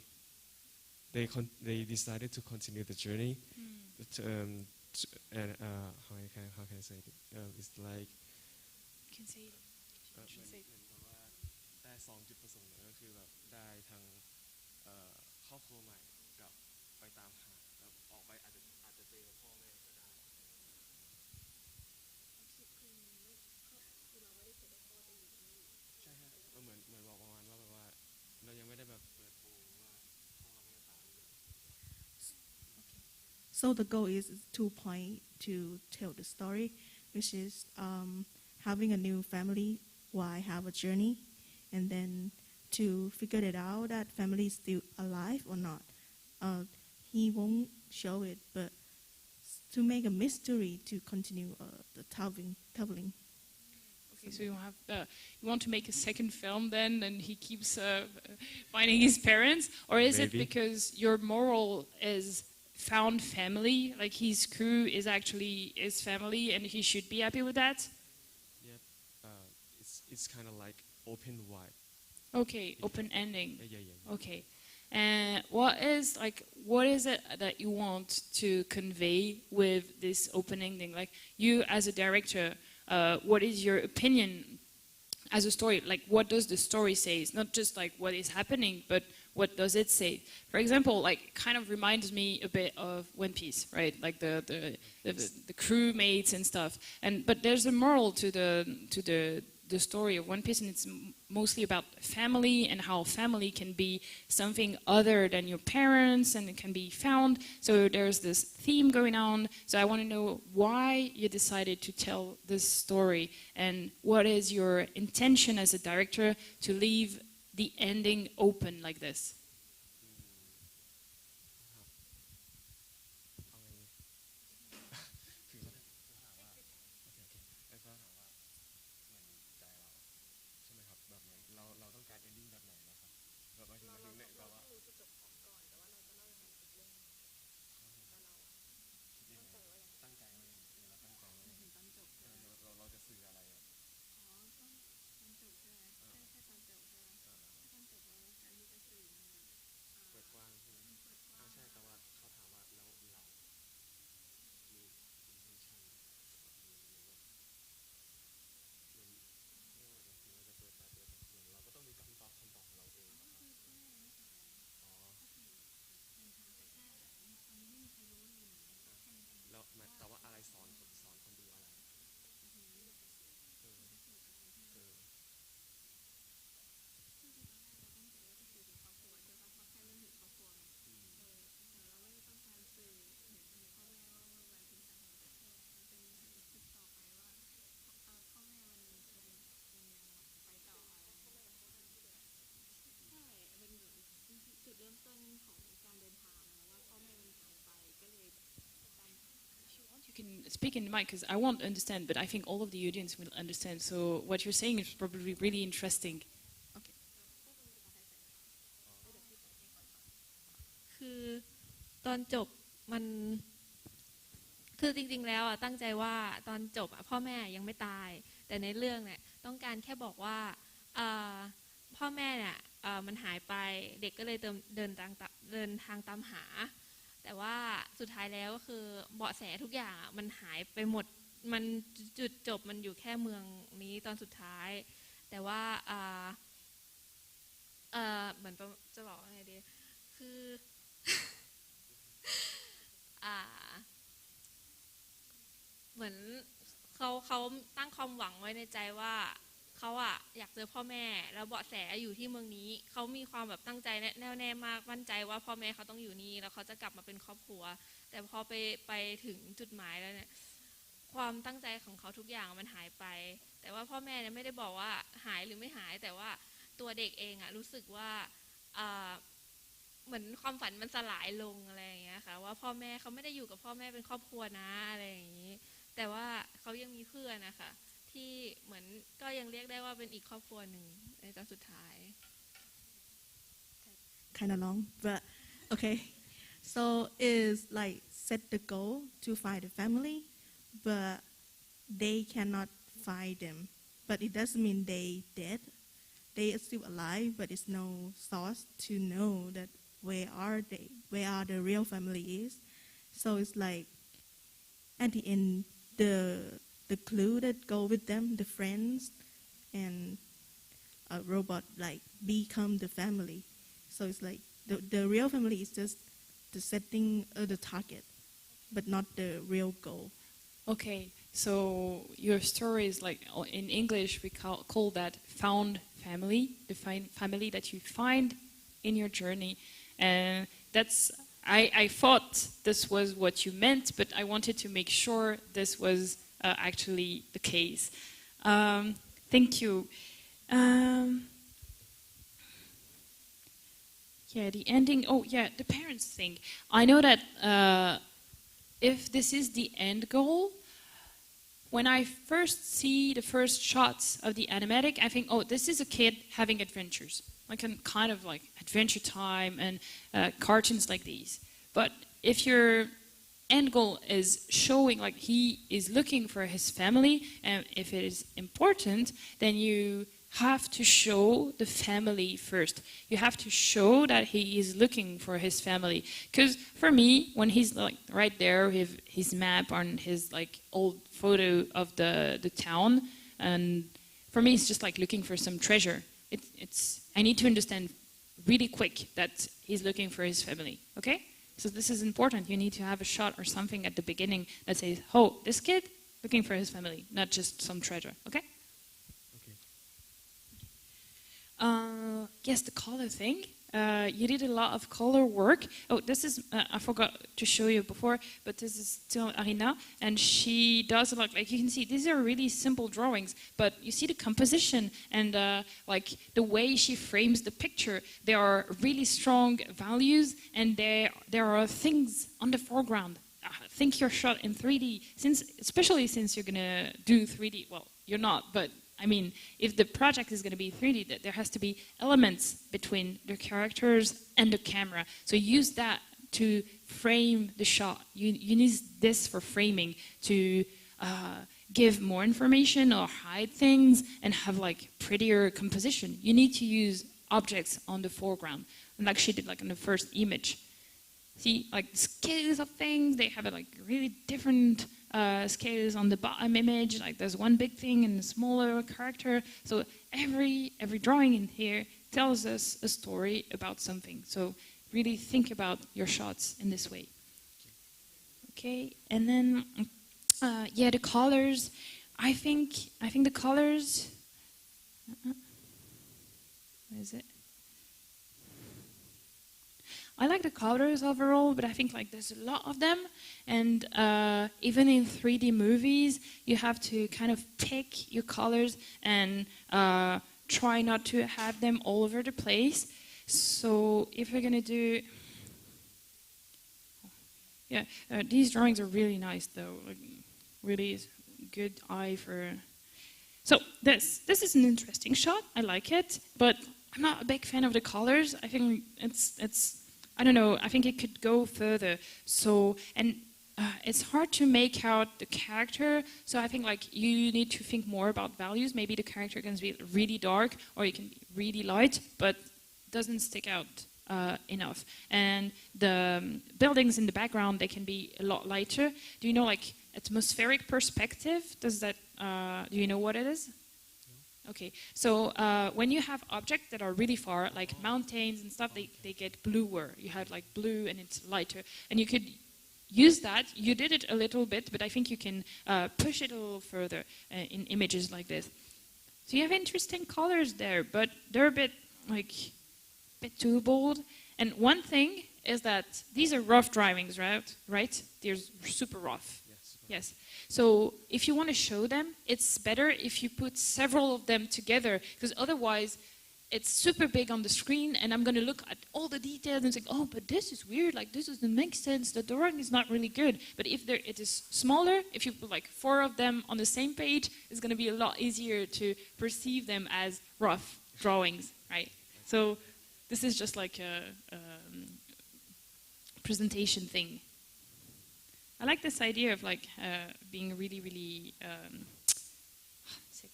decided to continue the journey. But, and how can I say it? It's like. You can say it. ได้สองจุดประสงค์ก็คือแบบได้ทั้งครอบครัวใหม่กับไปตามหาออกไปอาจจะเจอพ่อแม่ก็ได้ใช่ฮะก็เหมือนบอกประมาณว่าแบบว่าเรายังไม่ได้แบบเปิดโปงว่าพ่อแม่ตาย So the goal is 2 points to tell the story, which is having a new family while have a journey, and then to figure it out that family is still alive or not. He won't show it, but to make a mystery to continue the traveling. Okay, so you want to make a second film then, and he keeps finding his parents, or is Maybe. it because your moral is found family, like his crew is actually his family, and he should be happy with that? Yep. It's kind of like open wide. Okay, open ending. Yeah. Okay. And what is it that you want to convey with this open ending? Like, you as a director, what is your opinion as a story? Like, what does the story say? It's not just like what is happening, but what does it say? For example, like kind of reminds me a bit of One Piece, right? Like the crewmates and stuff. But there's a moral to the story of One Piece, and it's mostly about family and how family can be something other than your parents, and it can be found. So there's this theme going on. So I want to know why you decided to tell this story, and what is your intention as a director to leave the ending open like this? You can speak in the mic because I won't understand, but I think all of the audience will understand. So what you're saying is probably really interesting. Okay. คือตอนจบมันคือจริงๆแล้วตั้งใจว่าตอนจบพ่อแม่ยังไม่ตายแต่ในเรื่องเนี่ยต้องการแค่บอกว่าพ่อแม่เนี่ยมันหายไปเด็กก็เลยเดินทางตามหาแต่ว่าสุดท้ายแล้วก็คือเบาะแสทุกอย่างมันหายไปหมดมันจุดจบมันอยู่แค่เมืองนี้ตอนสุดท้ายแต่ว่าเหมือนจะบอกว่าไงดีคือ เหมือนเขาตั้งความหวังไว้ในใจว่าเขาอยากเจอพ่อแม่แล้วเบาะแสอยู่ที่เมืองนี้เขามีความแบบตั้งใจแน่วแน่มากมั่นใจว่าพ่อแม่เขาต้องอยู่นี่แล้วเขาจะกลับมาเป็นครอบครัวแต่พอไปถึงจุดหมายแล้วเนี่ยความตั้งใจของเขาทุกอย่างมันหายไปแต่ว่าพ่อแม่เนี่ยไม่ได้บอกว่าหายหรือไม่หายแต่ว่าตัวเด็กเองรู้สึกว่าเหมือนความฝันมันสลายลงอะไรอย่างเงี้ยค่ะว่าพ่อแม่เขาไม่ได้อยู่กับพ่อแม่เป็นครอบครัวนะอะไรอย่างนี้แต่ว่าเขายังมีเพื่อนนะคะที่เหมือนก็ยังเรียกได้ว่าเป็นอีกครอบครัวหนึ่งในตอนสุดท้าย Kind of long, but okay. So is like set the goal to find a family, but they cannot find them. But it doesn't mean they dead. They are still alive, but it's no source to know that where are the real family is. So it's like at the end the clue that go with them, the friends and a robot like become the family. So it's like the real family is just the setting the target, but not the real goal. Okay, so your story is like in English we call that found family, the family that you find in your journey, and that's I thought this was what you meant, but I wanted to make sure this was actually the case. Thank you. Yeah, the ending. Oh, yeah, the parents thing. I know that if this is the end goal, when I first see the first shots of the animatic, I think, oh, this is a kid having adventures, like a kind of like Adventure Time and cartoons like these. But if your end goal is showing like he is looking for his family, and if it is important, then you have to show the family first. You have to show that he is looking for his family. Because for me, when he's like right there with his map on his like old photo of the town, and for me it's just like looking for some treasure. I need to understand really quick that he's looking for his family. Okay, so this is important. You need to have a shot or something at the beginning that says, "Oh, this kid looking for his family, not just some treasure." Okay. Yes, the color thing. You did a lot of color work. Oh, this is, I forgot to show you before, but this is still Irina, and she does a lot, like you can see, these are really simple drawings, but you see the composition and like the way she frames the picture. There are really strong values, and there are things on the foreground. Think your shot in 3D, especially since you're gonna do 3D, well, you're not, but I mean, if the project is going to be 3D, there has to be elements between the characters and the camera. So use that to frame the shot. You use this for framing to give more information or hide things and have like prettier composition. You need to use objects on the foreground, and like she did like in the first image. See, like the scales of things, they have like really different scales on the bottom image. Like there's one big thing and a smaller character. So every drawing in here tells us a story about something. So really think about your shots in this way. Okay, and then yeah, the colors. I think the colors. Where is it? I like the colors overall, but I think like there's a lot of them, and even in 3D movies, you have to kind of pick your colors and try not to have them all over the place. So if we're gonna do, yeah, these drawings are really nice though, like really good eye for. So this is an interesting shot. I like it, but I'm not a big fan of the colors. I think it's. I don't know, I think it could go further. So, and it's hard to make out the character, so I think like you need to think more about values. Maybe the character can be really dark or it can be really light, but doesn't stick out enough. And the buildings in the background, they can be a lot lighter. Do you know like atmospheric perspective? Does that, do you know what it is? Okay, so when you have objects that are really far, like mountains and stuff, they get bluer. You have like blue and it's lighter. And you could use that. You did it a little bit, but I think you can push it a little further in images like this. So you have interesting colors there, but they're a bit too bold. And one thing is that these are rough drawings, right? They're super rough. Yes. So if you want to show them, it's better if you put several of them together, because otherwise it's super big on the screen and I'm going to look at all the details and say, oh, but this is weird, like this doesn't make sense, the drawing is not really good. But if it is smaller, if you put like 4 of them on the same page, it's going to be a lot easier to perceive them as rough drawings, right? So this is just like a presentation thing. I like this idea of like being really, really sick.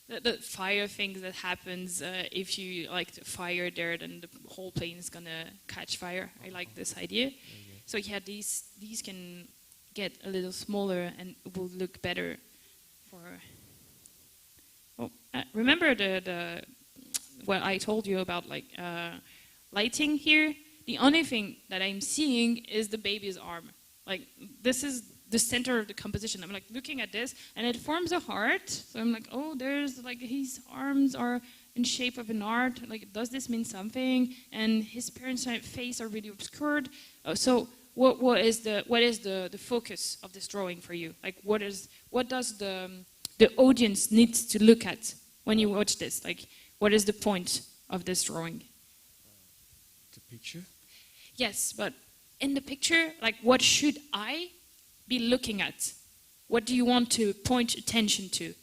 The fire things that happens if you like to fire there, then the whole plane is gonna catch fire. I like this idea. So yeah, these can get a little smaller and will look better. For remember the what I told you about like lighting here. The only thing that I'm seeing is the baby's arm. Like, this is the center of the composition. I'm like looking at this, and it forms a heart. So I'm like, oh, there's like his arms are in shape of an heart. Like, does this mean something? And his parents' face are really obscured. So what is the focus of this drawing for you? Like, what does the audience needs to look at when you watch this? Like, what is the point of this drawing? The picture. Yes, but in the picture, like what should I be looking at? What do you want to point attention to?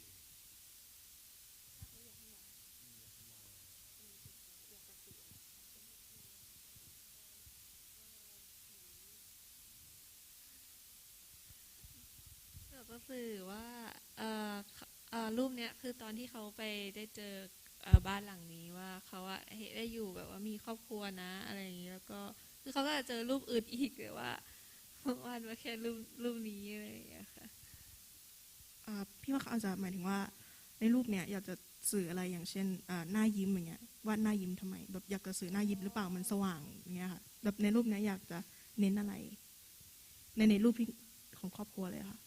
ก็คือว่ารูปเนี้ยคือตอนที่เขาไปได้เจอบ้านหลังนี้ว่าเขาได้อยู่แบบว่ามีครอบครัวนะอะไรอย่างนี้แล้วก็คือเขาก็จะเจอรูปอื่นอีกแต่ว่าวาดมาแค่รูปนี้อะไรอย่างเงี้ยค่ะ พี่ว่าเขาอาจจะหมายถึงว่าในรูปเนี่ยอยากจะ สื่ออะไรอย่างเช่นหน้ายิ้มอย่างเงี้ยวาดหน้ายิ้มทำไมแบบอยากจะสื่อหน้ายิ้มหรือเปล่ามันสว่างอย่างเงี้ยค่ะแบบในรูปนี้อยากจะเน้นอะไรในรูปของครอบครัวเลยค่ะ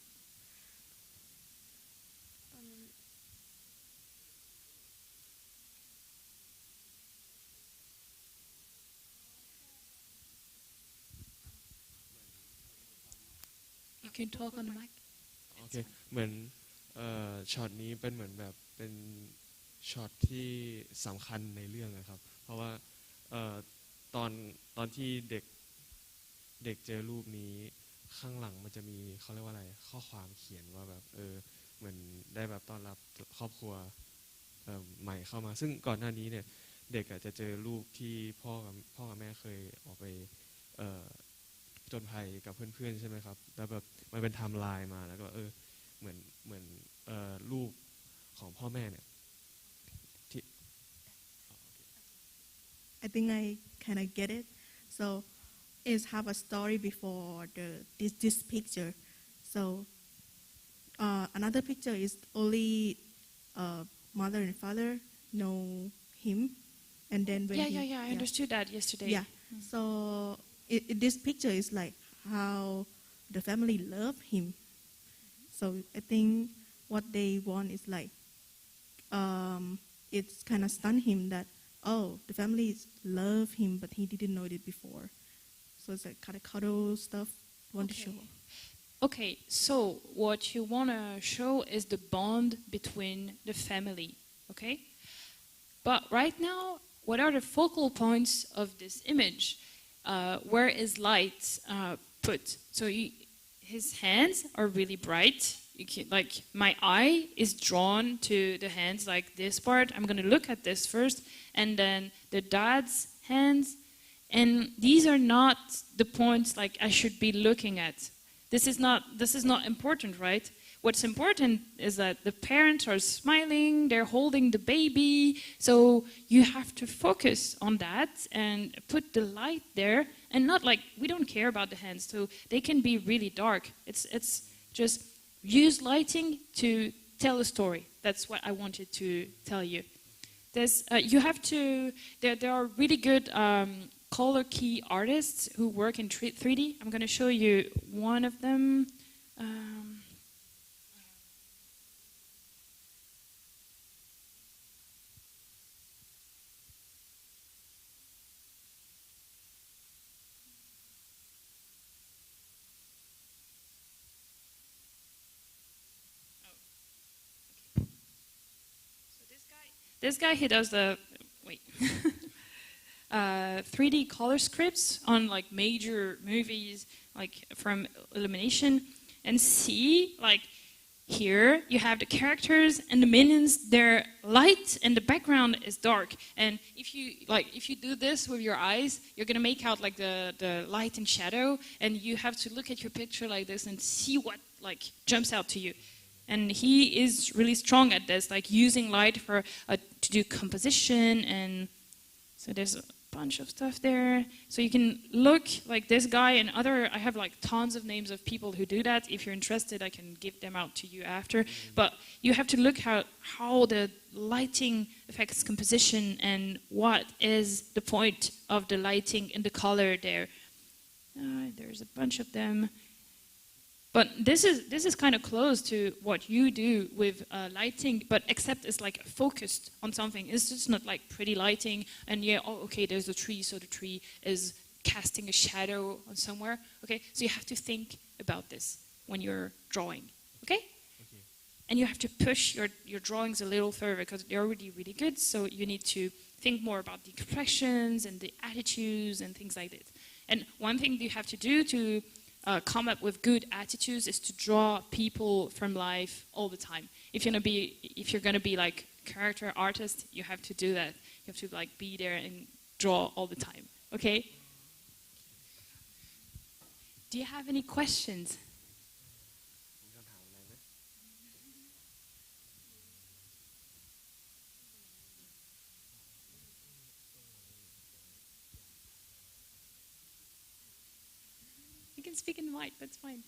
You can talk on the mic. โอเคเหมือนช็อตนี้เป็นเหมือนแบบเป็นช็อตที่สำคัญในเรื่องนะครับเพราะว่าตอนที่เด็กเจอรูปนี้ข้างหลังมันจะมีเขาเรียกว่าอะไรข้อความเขียนว่าแบบเหมือนได้แบบต้อนรับครอบครัวใหม่เข้ามาซึ่งก่อนหน้านี้เนี่ยเด็กจะเจอรูปที่พ่อกับแม่เคยออกไปจนภัยกับเพื่อนๆใช่ไหมครับแล้วแบบมันเป็นไทม์ไลน์มาแล้วก็เหมือนรูปของพ่อแม่เนี่ยที่ I think I kind of get it so is have a story before this picture so another picture is only mother and father know him and then when I understood that yesterday. Yeah. So this picture is like how the family love him. So I think what they want is like it's kind of stunned him that the family love him but he didn't know it before. So it's like kind of cuddle stuff. Want to show. Okay, so what you want to show is the bond between the family, okay? But right now, what are the focal points of this image? Where is light put? So his hands are really bright. Like my eye is drawn to the hands like this part. I'm going to look at this first. And then the dad's hands. And these are not the points like I should be looking at. This is not important, right? What's important is that the parents are smiling, they're holding the baby, so you have to focus on that and put the light there, and not like, we don't care about the hands, so they can be really dark. It's just use lighting to tell a story. That's what I wanted to tell you. There are really good color key artists who work in 3D. I'm going to show you one of them. This guy, he does the 3D color scripts on like major movies, like from Illumination, and see like here you have the characters and the minions. They're light and the background is dark. And if you do this with your eyes, you're gonna make out like the light and shadow, and you have to look at your picture like this and see what like jumps out to you. And he is really strong at this, like using light for to do composition, and so there's a bunch of stuff there. So you can look like this guy and other. I have like tons of names of people who do that. If you're interested, I can give them out to you after. But you have to look how the lighting affects composition and what is the point of the lighting and the color there. There's a bunch of them. But this is kind of close to what you do with lighting, but except it's like focused on something. It's just not like pretty lighting and okay, there's a tree, so the tree is casting a shadow on somewhere. Okay, so you have to think about this when you're drawing. Okay? And you have to push your drawings a little further because they're already really good. So you need to think more about the expressions and the attitudes and things like that. And one thing you have to do to come up with good attitudes is to draw people from life all the time. If you're gonna be like character artist, you have to do that. You have to like be there and draw all the time. Okay? Do you have any questions? You can speak in the mic, that's fine.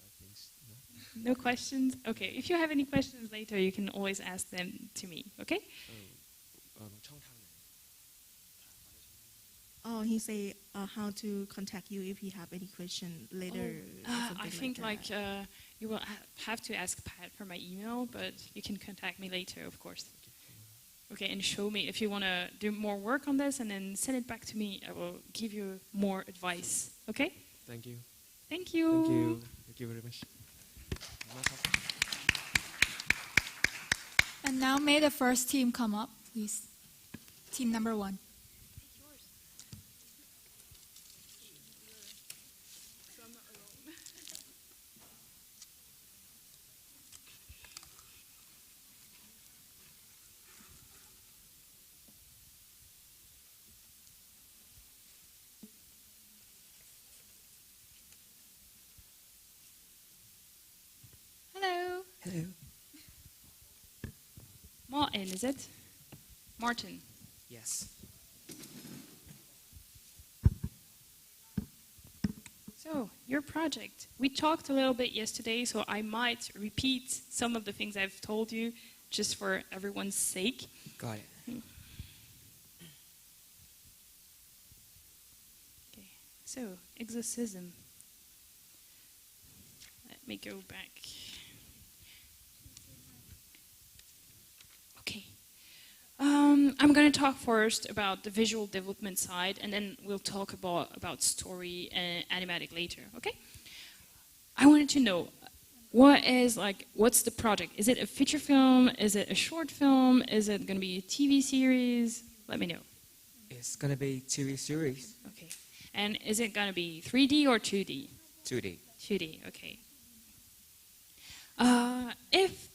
I think No questions? Okay, if you have any questions later, you can always ask them to me, okay? ช่องทางไหน Oh, he say how to contact you if he have any question later. or I something think like that. you will have to ask Pat for my email, but you can contact me later, of course. Okay, and show me if you want to do more work on this, and then send it back to me. I will give you more advice. Okay? Thank you Thank you. Thank you Thank you very much ขอบคุณมากครับ And now may the first team come up, please. Team number 1. Hello. Hello. Martin, is it? Martin. Yes. So, your project. We talked a little bit yesterday, so I might repeat some of the things I've told you just for everyone's sake. Got it. Okay. So, exorcism. Let me go back. Okay. I'm going to talk first about the visual development side, and then we'll talk about story and animatic later, okay? I wanted to know, what's the project? Is it a feature film? Is it a short film? Is it going to be a TV series? Let me know. It's gonna be TV series. Okay. And is it going to be 3D or 2D? 2D. 2D, okay. If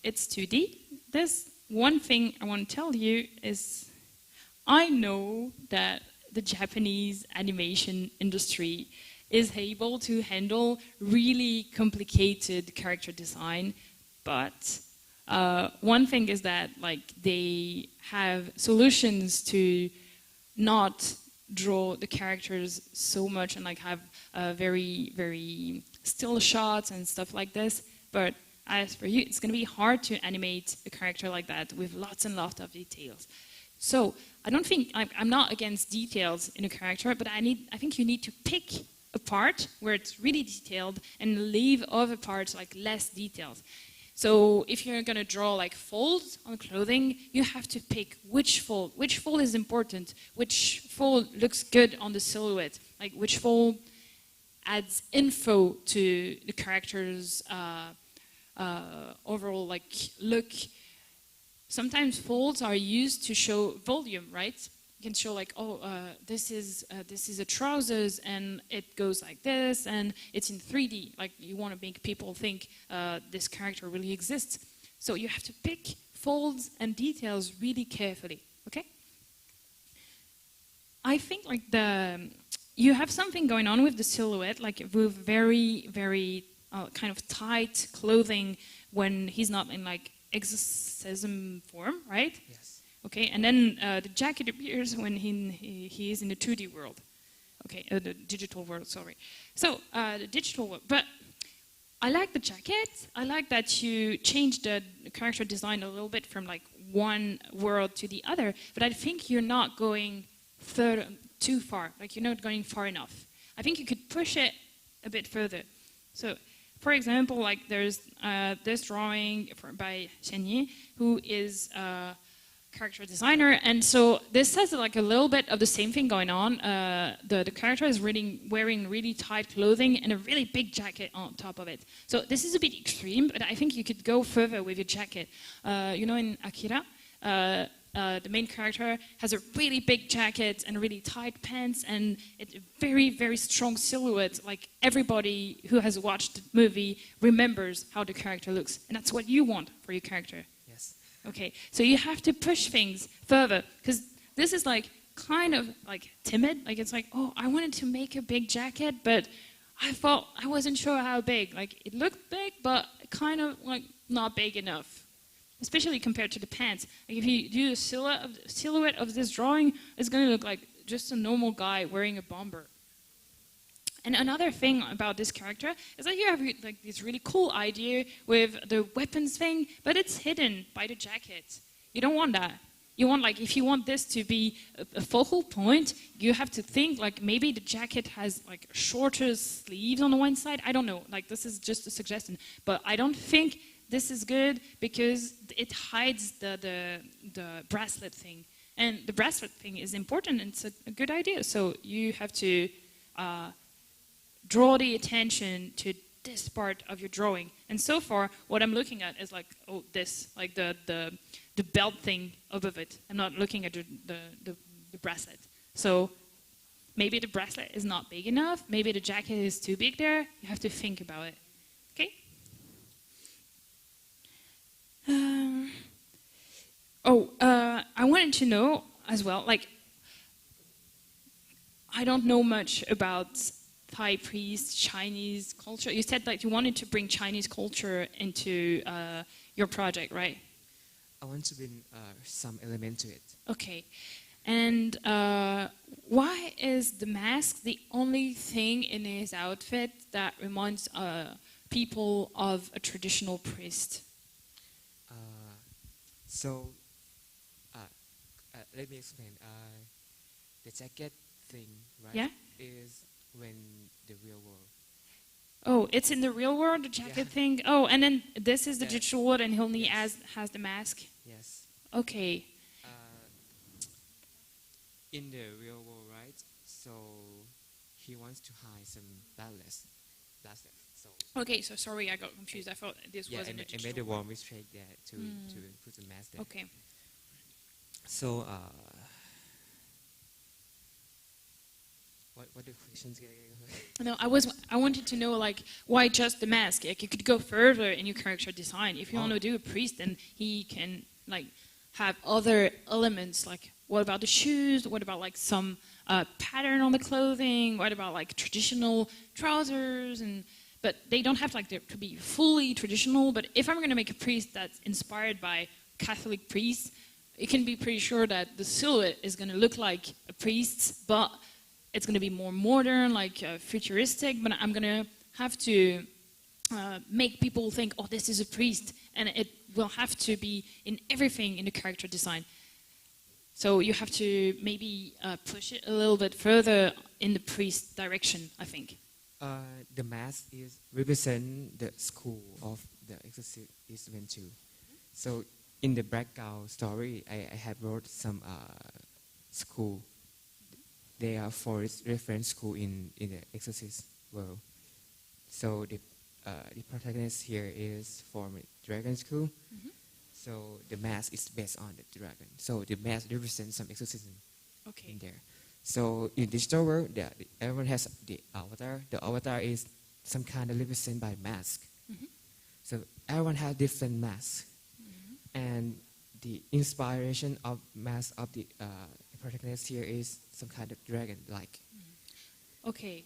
it's 2D, there's one thing I want to tell you is I know that the Japanese animation industry is able to handle really complicated character design, but one thing is that they have solutions to not draw the characters so much and have very, very still shots and stuff like this. But as for you, it's going to be hard to animate a character like that with lots and lots of details. So I don't think I'm not against details in a character, but I think you need to pick a part where it's really detailed and leave other parts less details. So if you're going to draw folds on clothing, you have to pick which fold. Which fold is important? Which fold looks good on the silhouette? Which fold adds info to the character's overall look. Sometimes folds are used to show volume, right? You can show this is a trousers and it goes like this and it's in 3D. You want to make people think this character really exists. So you have to pick folds and details really carefully. Okay? I think you have something going on with the silhouette, with very, very kind of tight clothing when he's not in exorcism form, right? Yes. Okay, and then the jacket appears when he is in the 2D world. Okay, the digital world, sorry. So, the digital world, but I like the jacket. I like that you changed the character design a little bit from one world to the other, but I think you're not going too far. You're not going far enough. I think you could push it a bit further. So, for example, there's this drawing by Xianyi, who is a character designer, and so this says a little bit of the same thing going on. The character is wearing really tight clothing and a really big jacket on top of it. So this is a bit extreme, but I think you could go further with your jacket. In Akira, the main character has a really big jacket and really tight pants and a very, very strong silhouette. Everybody who has watched the movie remembers how the character looks. And that's what you want for your character. Yes. Okay, so you have to push things further because this is kind of timid. It's oh, I wanted to make a big jacket, but I wasn't sure how big. It looked big, but kind of not big enough. Especially compared to the pants. If you do a silhouette of this drawing, it's going to look like just a normal guy wearing a bomber. And another thing about this character is that you have like this really cool idea with the weapons thing, but it's hidden by the jacket. You don't want that. You want, like, if you want this to be a focal point, you have to think like maybe the jacket has like shorter sleeves on the one side. I don't know. Like, this is just a suggestion, but I don't think this is good because it hides the bracelet thing, and the bracelet thing is important. And it's a good idea. So you have to draw the attention to this part of your drawing. And so far, what I'm looking at is like, oh, this, like the belt thing above it. I'm not looking at the bracelet. So maybe the bracelet is not big enough. Maybe the jacket is too big there. You have to think about it. Okay? I wanted to know as well, like, I don't know much about Thai priests, Chinese culture. You said that you wanted to bring Chinese culture into your project, right? I want to bring some element to it. Okay. And why is the mask the only thing in his outfit that reminds people of a traditional priest? Let me explain. The jacket thing, right? Yeah? Is when the real world. Oh, it's in the real world, the jacket thing? Oh, and then this is the digital world, and he only has the mask? Yes. Okay. In the real world, right? So he wants to hide some ballast. So. Okay, so sorry, I got confused. I thought this was in the digital I made a world. warm mistake there to put the mask there. Okay. So, what the questions again? No, I wanted to know, like, why just the mask? Like, you could go further in your character design. If you want to do a priest, then he can, like, have other elements. Like, what about the shoes? What about, like, some pattern on the clothing? What about, like, traditional trousers? But they don't have, like, to be fully traditional. But if I'm going to make a priest that's inspired by Catholic priests, you can be pretty sure that the silhouette is going to look like a priest's, but it's going to be more modern, like futuristic. But I'm going to have to make people think, oh, this is a priest. And it will have to be in everything in the character design. So you have to maybe push it a little bit further in the priest direction, I think. The mask represent the school of the exorcist went to. So in the background story, I have wrote some school. They are forest reference school in the exorcist world. So the protagonist here is from a dragon school. Mm-hmm. So the mask is based on the dragon. So the mask represents some exorcism in there. So in digital world, everyone has the avatar. The avatar is some kind of represented by mask. Mm-hmm. So everyone has different masks. And the inspiration of mask of the protagonist here is some kind of dragon-like. Okay.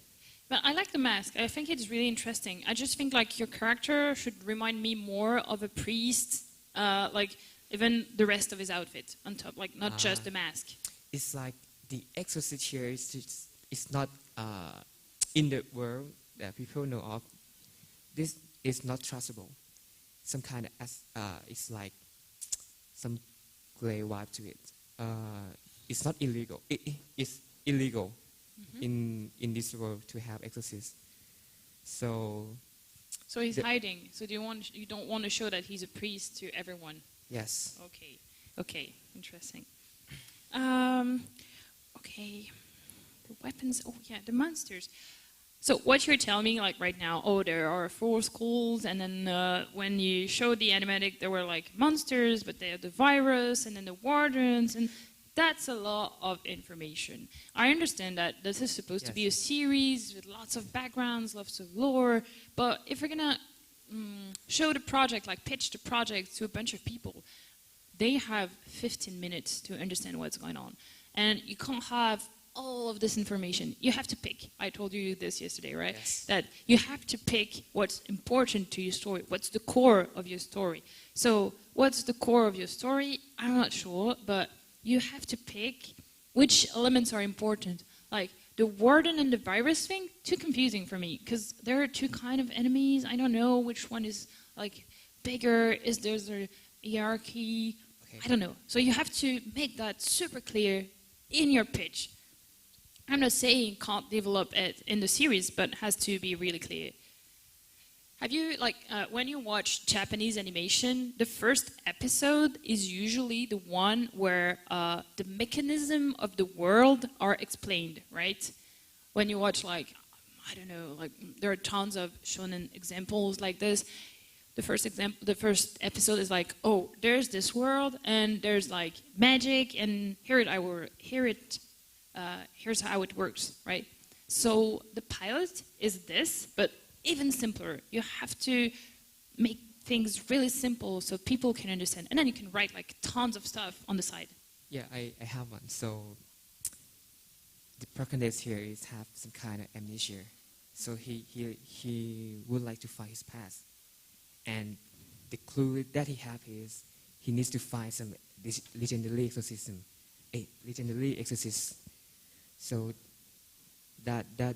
But I like the mask. I think it's really interesting. I just think like your character should remind me more of a priest, like even the rest of his outfit on top, like not just the mask. It's like the exorcist here is not in the world that people know of. This is not trustable. Some kind of it's like some gray vibe to it. It's not illegal. It's illegal in this world to have exorcists. So he's hiding. So you don't want to show that he's a priest to everyone? Yes. Okay. Interesting. Okay. The weapons. Oh yeah, the monsters. So what you're telling me, like right now, there are 4 schools, and then when you showed the animatic, there were like monsters, but they had the virus, and then the wardens, and that's a lot of information. I understand that this is supposed to be a series with lots of backgrounds, lots of lore, but if we're gonna show the project, like pitch the project to a bunch of people, they have 15 minutes to understand what's going on. And you can't have all of this information. You have to pick. I told you this yesterday, right? Yes. That you have to pick what's important to your story, what's the core of your story. So what's the core of your story? I'm not sure, but you have to pick which elements are important. Like the warden and the virus thing, too confusing for me, because there are two kind of enemies. I don't know which one is like bigger. Is there's a hierarchy? Okay. I don't know. So you have to make that super clear in your pitch. I'm not saying can't develop it in the series, but has to be really clear. Have you, when you watch Japanese animation, the first episode is usually the one where the mechanism of the world are explained, right? When you watch, I don't know, there are tons of shonen examples like this. The first episode is like, oh, there's this world, and there's magic, and here's how it works, right? So the pilot is this, but even simpler. You have to make things really simple so people can understand. And then you can write tons of stuff on the side. Yeah, I have one. So the protagonist here is have some kind of amnesia. So he would like to find his past. And the clue that he have is he needs to find some legendary exorcist. So that the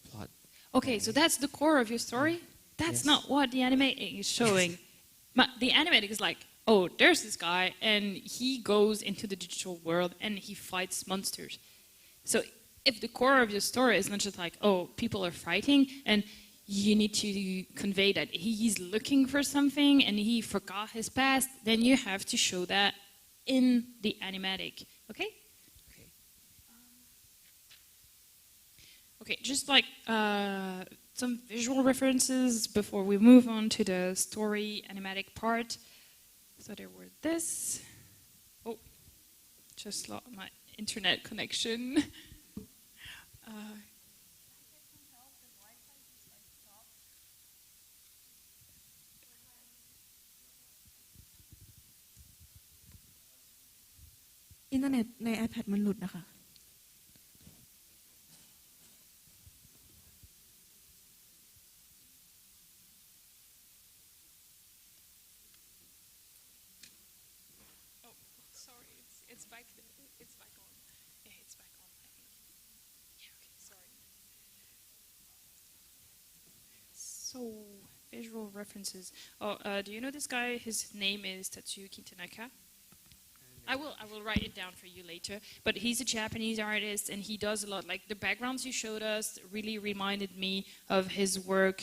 plot. Okay, so that's the core of your story? That's Yes. not what the animatic is showing. The animatic is like, oh, there's this guy, and he goes into the digital world, and he fights monsters. So if the core of your story is not just like, oh, people are fighting, and you need to convey that he's looking for something, and he forgot his past, then you have to show that in the animatic, okay? Okay, just some visual references before we move on to the story animatic part. So there were this. Oh, just lost my internet connection. Internet ใน iPad มันหลุดนะคะ It's back on. Yeah, it's back on, I think. Yeah, okay, sorry. So, visual references. Oh, do you know this guy? His name is Tatsuyuki Tanaka. I will write it down for you later. But he's a Japanese artist, and he does a lot. The backgrounds you showed us really reminded me of his work.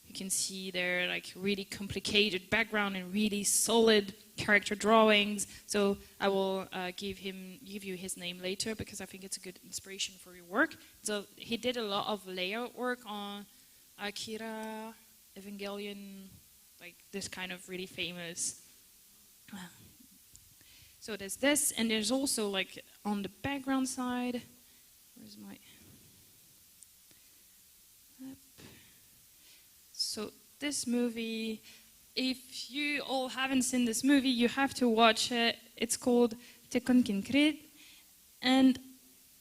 You can see there, really complicated background and really solid character drawings. So I will give you his name later because I think it's a good inspiration for your work. So he did a lot of layout work on Akira, Evangelion, this kind of really famous. So there's this, and there's also on the background side. Where's my? So this movie, if you all haven't seen this movie, you have to watch it. It's called Tekken Kinkrit, and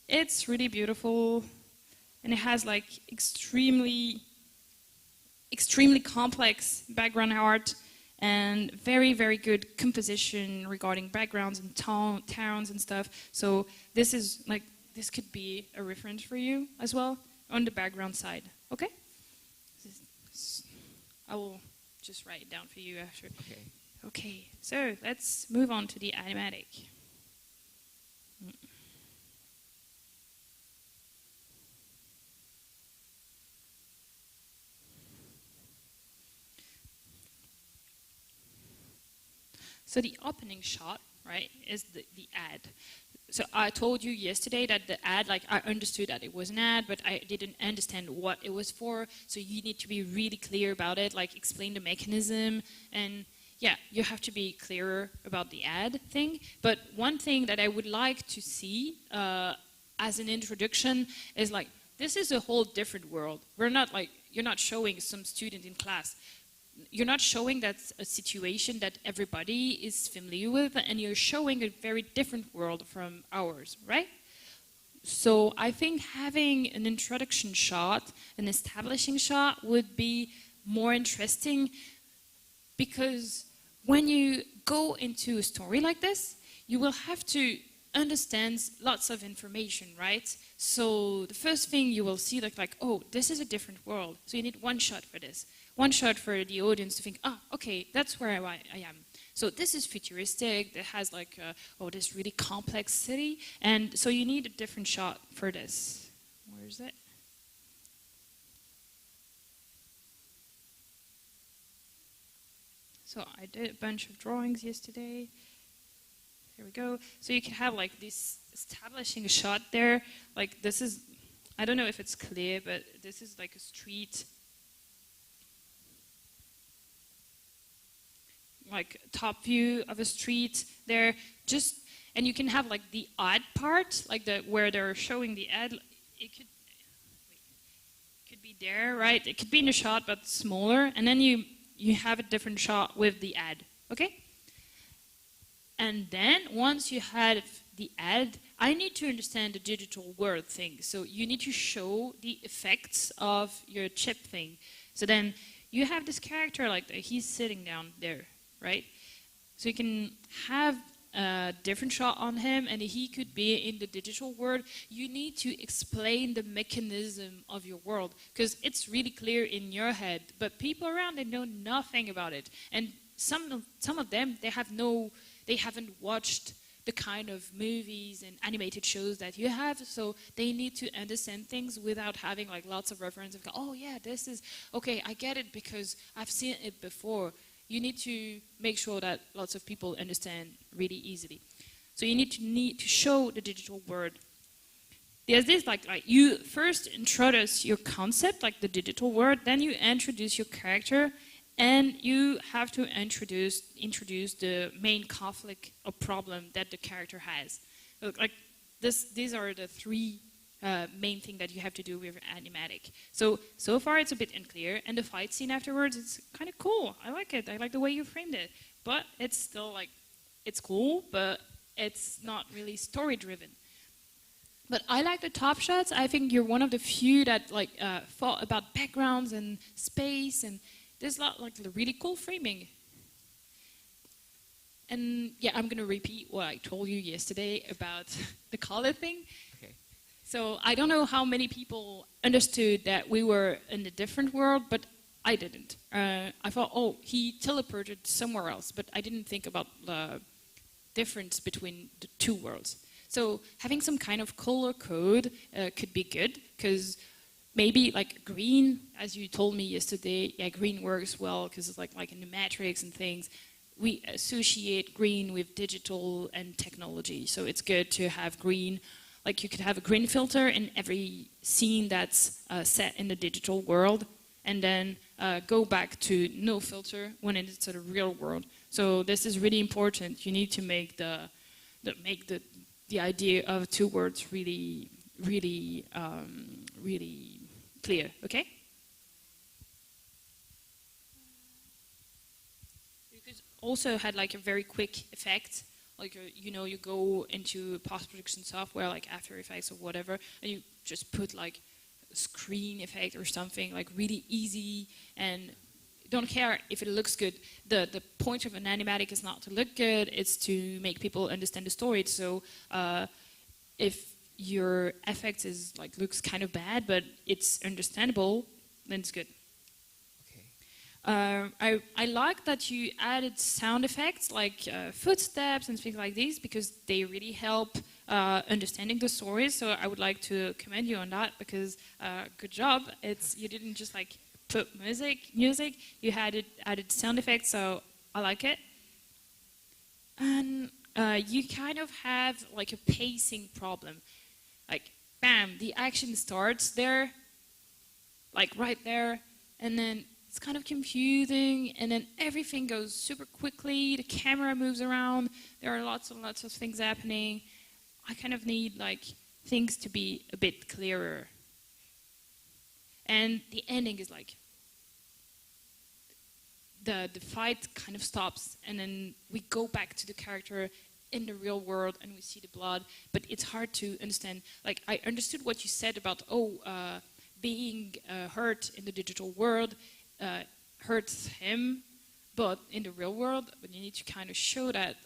it's really beautiful, and it has extremely complex background art and very, very good composition regarding backgrounds and towns and stuff. So this is this could be a reference for you as well on the background side. Okay? I will just write it down for you after. Okay. Okay, so let's move on to the animatic. So the opening shot, right, is the ad. So I told you yesterday that the ad, I understood that it was an ad, but I didn't understand what it was for. So you need to be really clear about it, explain the mechanism, and yeah, you have to be clearer about the ad thing. But one thing that I would like to see as an introduction is this is a whole different world. You're not showing some student in class. You're not showing that's a situation that everybody is familiar with, and you're showing a very different world from ours, right? So I think having an introduction shot, an establishing shot would be more interesting, because when you go into a story like this, you will have to understands lots of information, right? So the first thing you will see, like, oh, this is a different world. So you need one shot for this. One shot for the audience to think, okay, that's where I am. So this is futuristic. It has like, this really complex city. And so you need a different shot for this. Where is it? So I did a bunch of drawings yesterday. Here we go. So you can have like this establishing a shot there. Like this is, I don't know if it's clear, but this is like a street. Like top view of a street there. And you can have like the odd part, like where they're showing the ad. It could be there, right? It could be in a shot, but smaller. And then you have a different shot with the ad, okay? And then once you have the ad, I need to understand the digital world thing. So you need to show the effects of your chip thing. So then you have this character like he's sitting down there, right? So you can have a different shot on him, and he could be in the digital world. You need to explain the mechanism of your world, because it's really clear in your head, but people around, they know nothing about it. And some of them, they haven't watched the kind of movies and animated shows that you have, so they need to understand things without having like lots of reference of, oh yeah, this is, okay, I get it because I've seen it before. You need to make sure that lots of people understand really easily. So you need to show the digital world. There's this, like you first introduce your concept, like the digital world, then you introduce your character, and you have to introduce the main conflict or problem that the character has. Like these are the three main thing that you have to do with Animatic. So far it's a bit unclear, and the fight scene afterwards, it's kind of cool. I like it. I like the way you framed it. But it's still like, it's cool, but it's not really story driven. But I like the top shots. I think you're one of the few that like thought about backgrounds and space, and there's a lot like really cool framing. And yeah, I'm gonna repeat what I told you yesterday about the color thing. So I don't know how many people understood that we were in a different world, but I didn't. I thought, oh, he teleported somewhere else, but I didn't think about the difference between the two worlds. So having some kind of color code could be good, because maybe like green, as you told me yesterday, yeah, green works well because it's like in the Matrix and things. We associate green with digital and technology, so it's good to have green. Like you could have a green filter in every scene that's set in the digital world, and then go back to no filter when it's a real world. So this is really important. You need to make the idea of two words really clear. Okay. You could also had like a very quick effect. Like, you go into post-production software like After Effects or whatever, and you just put like a screen effect or something, like really easy, and don't care if it looks good. The point of an animatic is not to look good, it's to make people understand the story. So if your effect is like looks kind of bad, but it's understandable, then it's good. I like that you added sound effects like footsteps and things like these, because they really help understanding the stories. So I would like to commend you on that, because good job. You didn't just like put music. You added sound effects, so I like it. And you kind of have like a pacing problem. Like, bam, the action starts there, like right there, and then it's kind of confusing, and then everything goes super quickly, the camera moves around, there are lots and lots of things happening. I kind of need like things to be a bit clearer. And the ending is like, the fight kind of stops, and then we go back to the character in the real world, and we see the blood, but it's hard to understand. Like, I understood what you said about, being hurt in the digital world, hurts him, but in the real world, but you need to kind of show that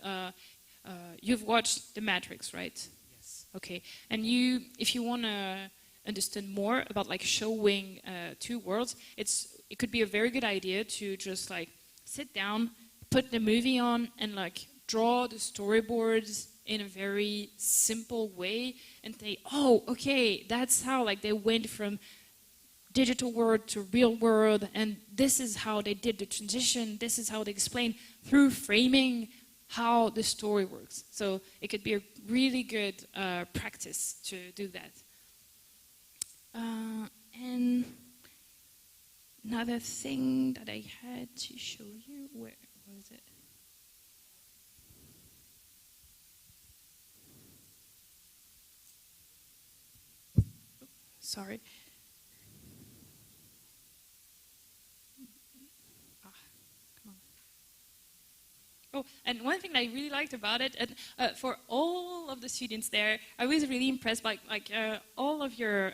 you've watched The Matrix, right? Yes. Okay, and if you want to understand more about like showing two worlds, it could be a very good idea to just like sit down, put the movie on, and like draw the storyboards in a very simple way, and say, oh, okay, that's how like they went from digital world to real world, and this is how they did the transition. This is how they explain through framing how the story works. So it could be a really good practice to do that. And another thing that I had to show you, where was it? Sorry. Oh, and one thing that I really liked about it, and for all of the students there, I was really impressed by all of your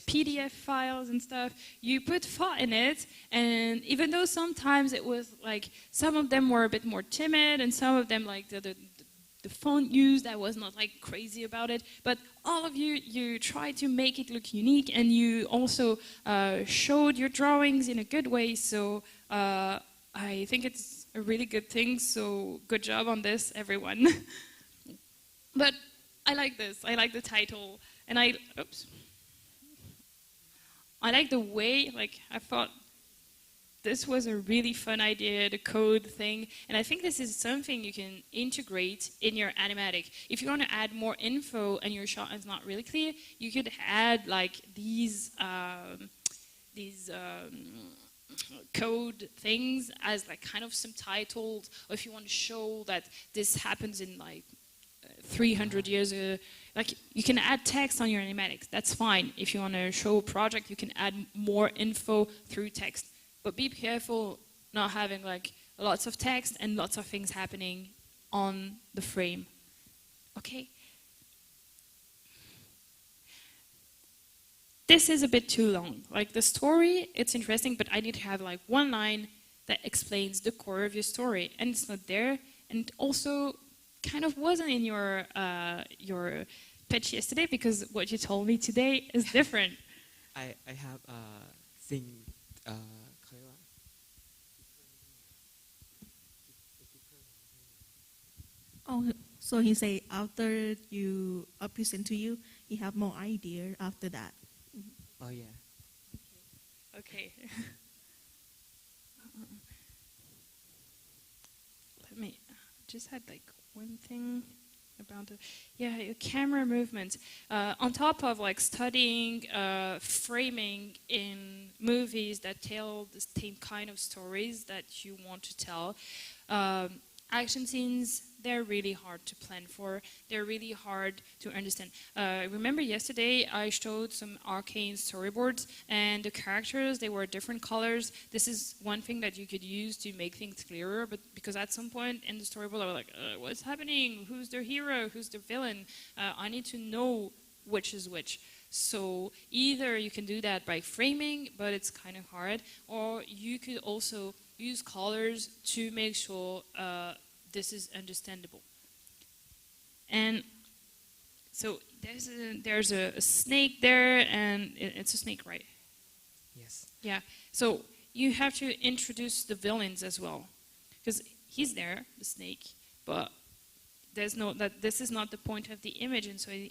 PDF files and stuff. You put thought in it, and even though sometimes it was like some of them were a bit more timid, and some of them like the font used, I was not like crazy about it, but all of you tried to make it look unique, and you also showed your drawings in a good way. So I think it's a really good thing, so good job on this, everyone. But I like this. I like the title, and I like the way, like, I thought this was a really fun idea, the code thing, and I think this is something you can integrate in your animatic. If you want to add more info and your shot is not really clear, you could add like these code things as like kind of subtitled, or if you want to show that this happens in like 300 years, like you can add text on your animatics. That's fine. If you want to show a project, you can add more info through text. But be careful not having like lots of text and lots of things happening on the frame. Okay. This is a bit too long. Like the story, it's interesting, but I need to have like one line that explains the core of your story, and it's not there. And it also kind of wasn't in your pitch yesterday, because what you told me today is different. I have a thing. Oh, so he say after you present to you, you have more idea after that. Oh yeah. Okay. Let me just had like one thing about your camera movement. On top of like studying framing in movies that tell the same kind of stories that you want to tell, action scenes, they're really hard to plan for. They're really hard to understand. Remember yesterday I showed some arcane storyboards, and the characters, they were different colors. This is one thing that you could use to make things clearer, but because at some point in the storyboard I was like, what's happening? Who's the hero? Who's the villain? I need to know which is which. So either you can do that by framing, but it's kind of hard, or you could also use colors to make sure this is understandable. And so there's a snake there, and it's a snake, right? Yes. Yeah. So you have to introduce the villains as well, because he's there, the snake, but this is not the point of the image, and so the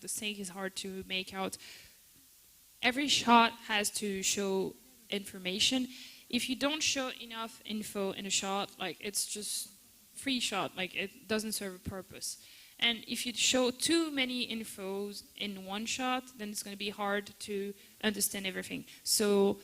snake is hard to make out. Every shot has to show information. If you don't show enough info in a shot, like it's just free shot, like it doesn't serve a purpose. And if you show too many infos in one shot, then it's going to be hard to understand everything. So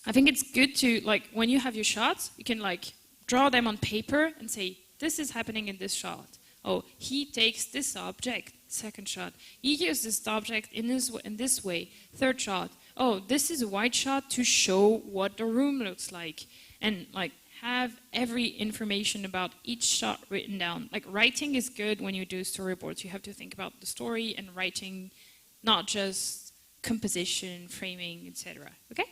I think it's good to, like, when you have your shots, you can like draw them on paper and say, this is happening in this shot. Oh, he takes this object, second shot. He uses this object in this way, third shot. Oh, this is a wide shot to show what the room looks like. And like have every information about each shot written down. Like writing is good when you do storyboards. You have to think about the story and writing, not just composition, framing, etc. Okay?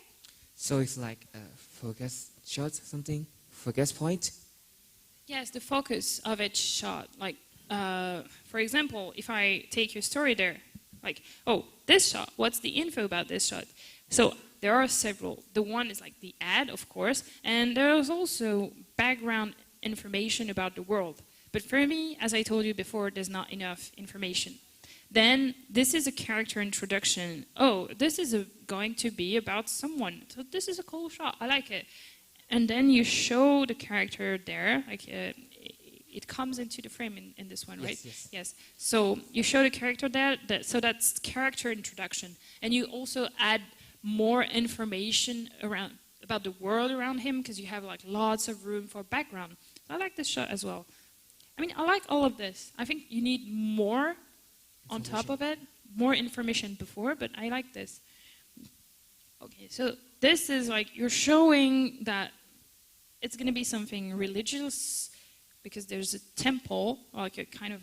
So it's like a focus shot, something? Focus point? Yes, the focus of each shot. Like, for example, if I take your story there, like, oh, this shot, what's the info about this shot? So there are several. The one is like the ad, of course, and there's also background information about the world. But for me, as I told you before, there's not enough information. Then this is a character introduction. Oh, this is going to be about someone. So this is a cool shot. I like it. And then you show the character there, like it comes into the frame in this one, right? Yes. So you show the character there, so that's character introduction. And you also add more information about the world around him because you have like lots of room for background. I like this shot as well. I mean, I like all of this. I think you need more on top of it, more information before, but I like this. Okay, so this is like you're showing that it's going to be something religious because there's a temple, like a kind of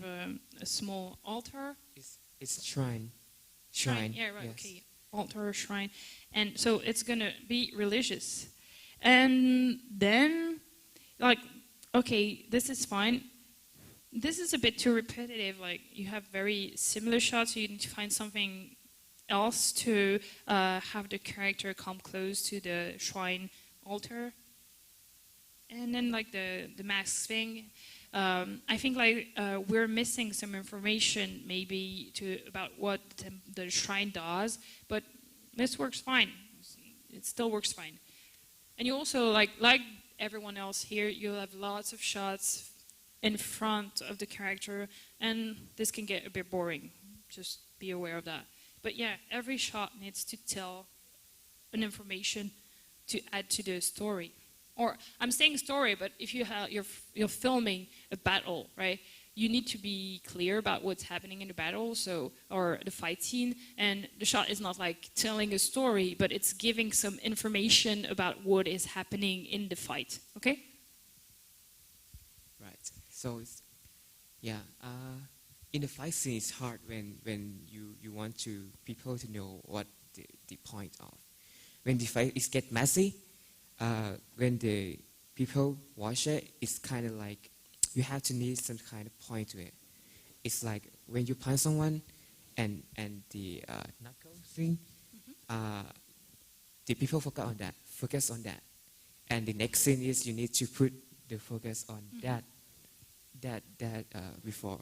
a small altar. It's shrine. Yeah, right. Yes. Okay, altar or shrine, and so it's going to be religious. And then, like, okay, this is fine. This is a bit too repetitive. Like you have very similar shots, so you need to find something else to have the character come close to the shrine altar. And then like the mask thing, I think like we're missing some information maybe about what the shrine does, but this works fine. It still works fine. And you also like everyone else here, you'll have lots of shots in front of the character, and this can get a bit boring. Just be aware of that. But yeah, every shot needs to tell an information to add to the story. Or I'm saying story, but if you're filming a battle, right? You need to be clear about what's happening in the battle, or the fight scene. And the shot is not like telling a story, but it's giving some information about what is happening in the fight. Okay? Right. So it's, in the fight scene, it's hard when you want people to know what the point of. When the fight gets messy, when the people watch it, it's kind of like you have to need some kind of point to it. It's like when you punch someone and the knuckle thing, the people focus on that. And the next scene is you need to put the focus on that before,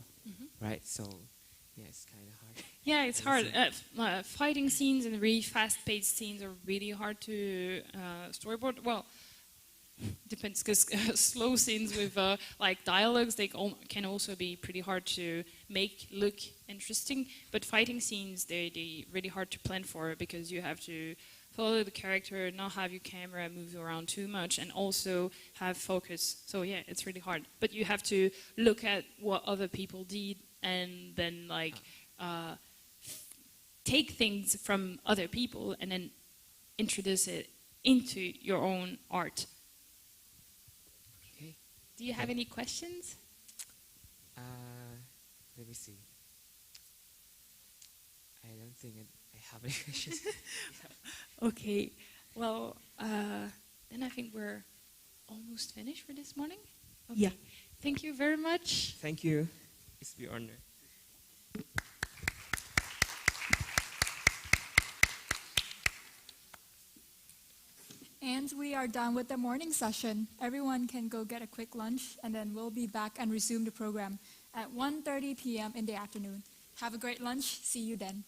right? So, yeah, it's kind of hard. Yeah, it's hard. Fighting scenes and really fast-paced scenes are really hard to storyboard. Well, depends, because slow scenes with like dialogues, they can also be pretty hard to make look interesting. But fighting scenes, they're really hard to plan for because you have to follow the character, not have your camera move around too much, and also have focus. So yeah, it's really hard. But you have to look at what other people did and then like take things from other people and then introduce it into your own art. Okay. Do you have any questions? Let me see. I don't think I have any questions. Okay. Well, then I think we're almost finished for this morning. Okay. Yeah. Thank you very much. Thank you. It's my honor. And we are done with the morning session. Everyone can go get a quick lunch, and then we'll be back and resume the program at 1:30 p.m. in the afternoon. Have a great lunch. See you then.